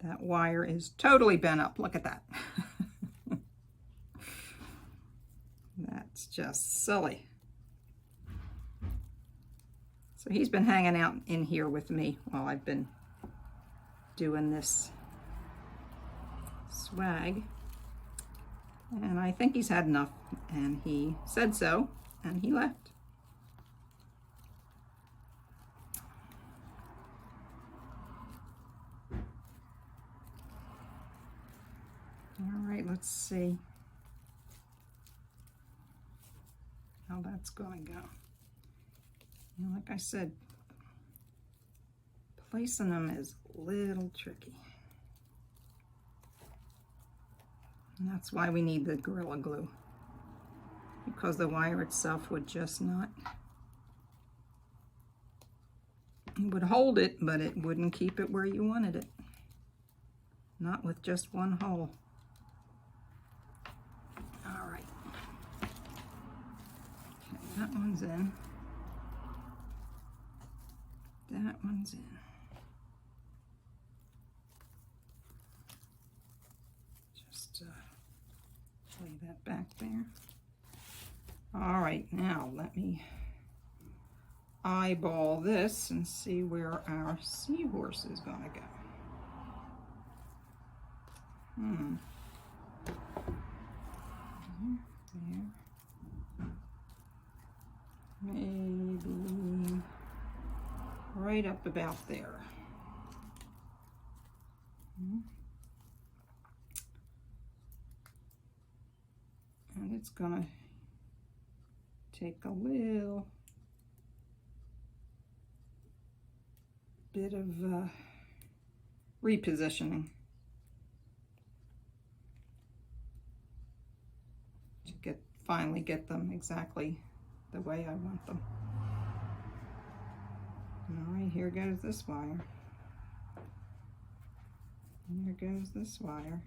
that wire is totally bent up. Look at that. That's just silly. So he's been hanging out in here with me while I've been doing this swag. And I think he's had enough, and he said so, and he left. All right, let's see how that's going to go. You know, like I said, placing them is a little tricky. And that's why we need the Gorilla Glue, because the wire itself would just not, it would hold it, but it wouldn't keep it where you wanted it. Not with just one hole. All right. Okay, that one's in. That one's in. Just lay that back there. All right, now let me eyeball this and see where our seahorse is going to go. There. Maybe right up about there. And it's gonna take a little bit of repositioning to finally get them exactly the way I want them. All right, here goes this wire. Here goes this wire.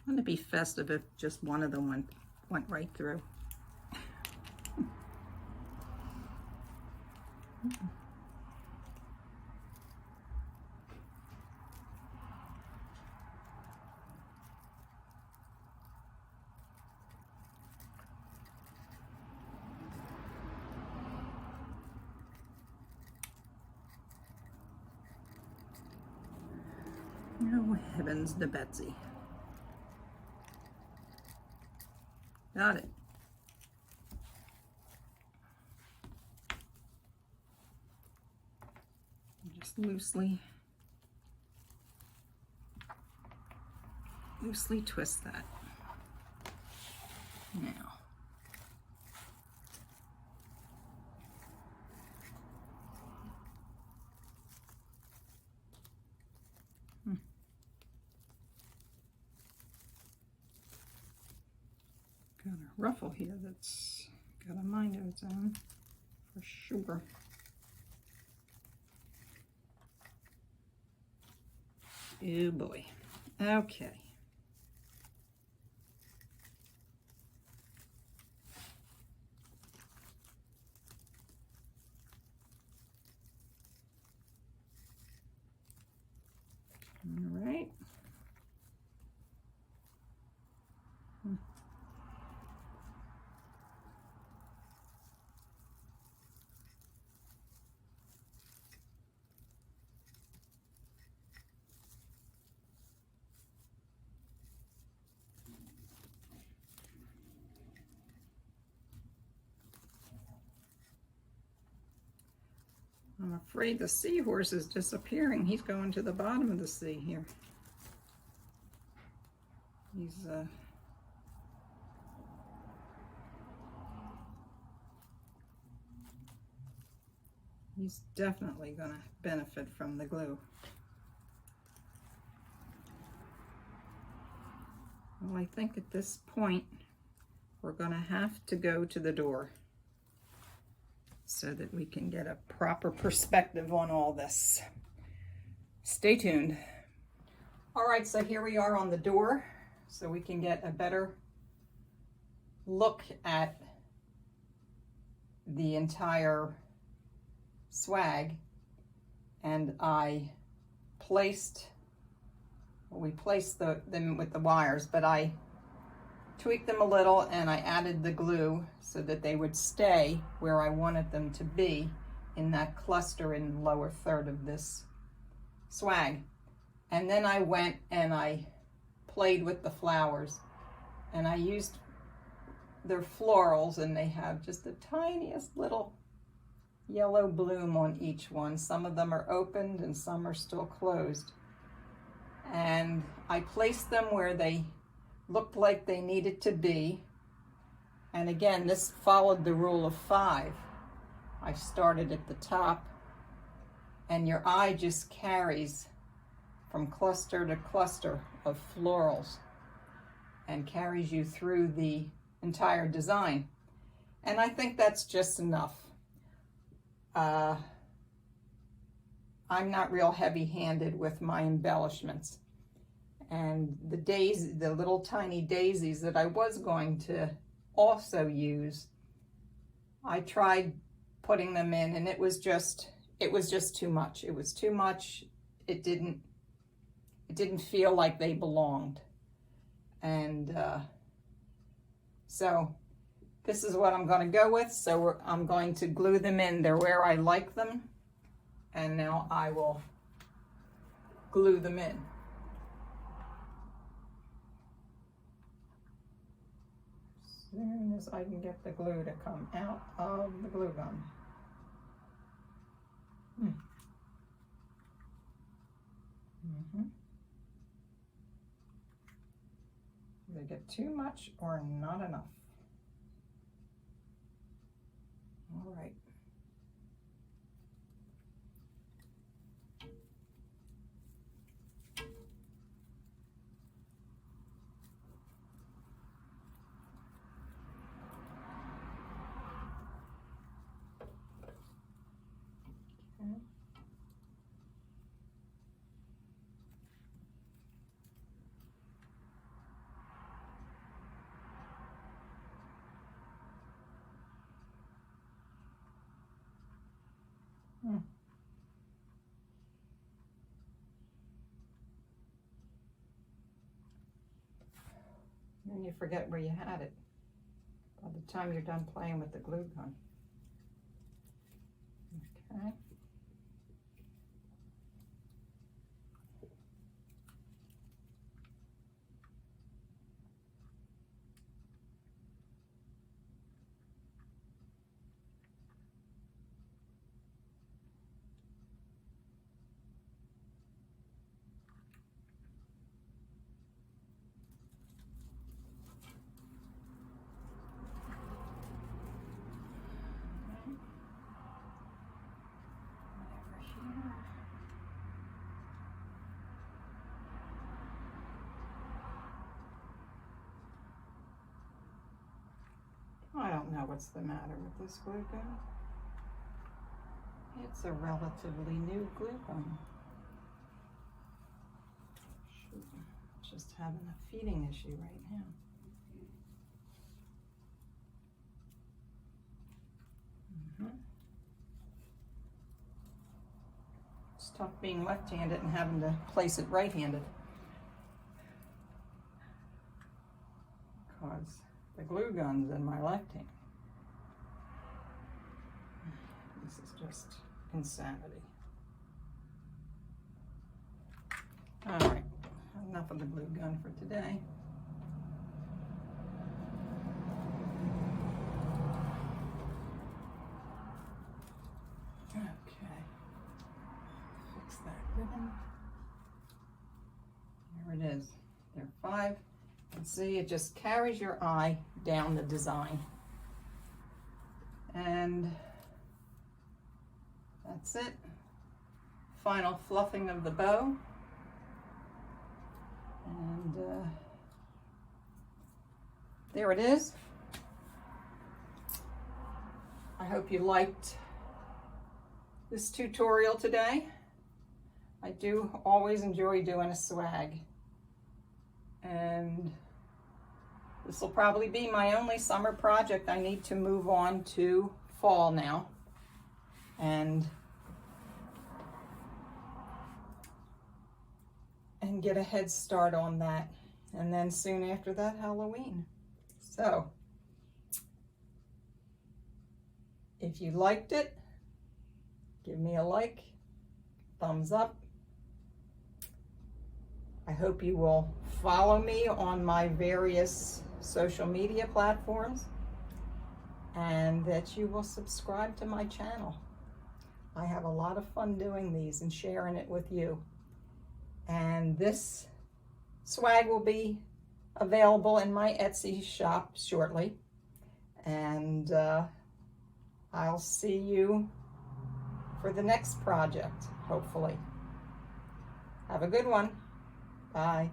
Wouldn't it be festive if just one of them went right through? Oh, heavens to Betsy. Got it. Just loosely twist that. Now. Got a ruffle here that's got a mind of its own, for sure. Oh boy. Okay. All right. I'm afraid the seahorse is disappearing. He's going to the bottom of the sea here. He's definitely going to benefit from the glue. Well, I think at this point we're going to have to go to the door so that we can get a proper perspective on all this. Stay tuned. All right, so here we are on the door, so we can get a better look at the entire swag, and I placed, well, we placed them with the wires, but I tweaked them a little and I added the glue so that they would stay where I wanted them to be in that cluster in the lower third of this swag. And then I went and I played with the flowers, and I used their florals, and they have just the tiniest little yellow bloom on each one. Some of them are opened and some are still closed. And I placed them where they looked like they needed to be. And again, this followed the rule of 5. I started at the top, and your eye just carries from cluster to cluster of florals and carries you through the entire design. And I think that's just enough. I'm not real heavy-handed with my embellishments. And the little tiny daisies that I was going to also use, I tried putting them in, and it was just too much. It was too much. It didn't feel like they belonged. And so this is what I'm going to go with. So I'm going to glue them in. They're where I like them. And now I will glue them in. As soon as I can get the glue to come out of the glue gun. Either get too much or not enough. All right. Okay. Then you forget where you had it by the time you're done playing with the glue gun. Okay. I don't know what's the matter with this glue gun. It's a relatively new glue gun. Shoot, just having a feeding issue right now. It's tough being left-handed and having to place it right-handed. Because the glue gun's in my left hand. This is just insanity. All right, enough of the glue gun for today. Okay, fix that ribbon. There it is. There are 5. And see, it just carries your eye down the design. And that's it. Final fluffing of the bow. And there it is. I hope you liked this tutorial today. I do always enjoy doing a swag. And this will probably be my only summer project. I need to move on to fall now. And and get a head start on that. And then soon after that, Halloween. So, if you liked it, give me a like, thumbs up. I hope you will follow me on my various social media platforms and that you will subscribe to my channel. I have a lot of fun doing these and sharing it with you. And this swag will be available in my Etsy shop shortly. And I'll see you for the next project, hopefully. Have a good one. Bye.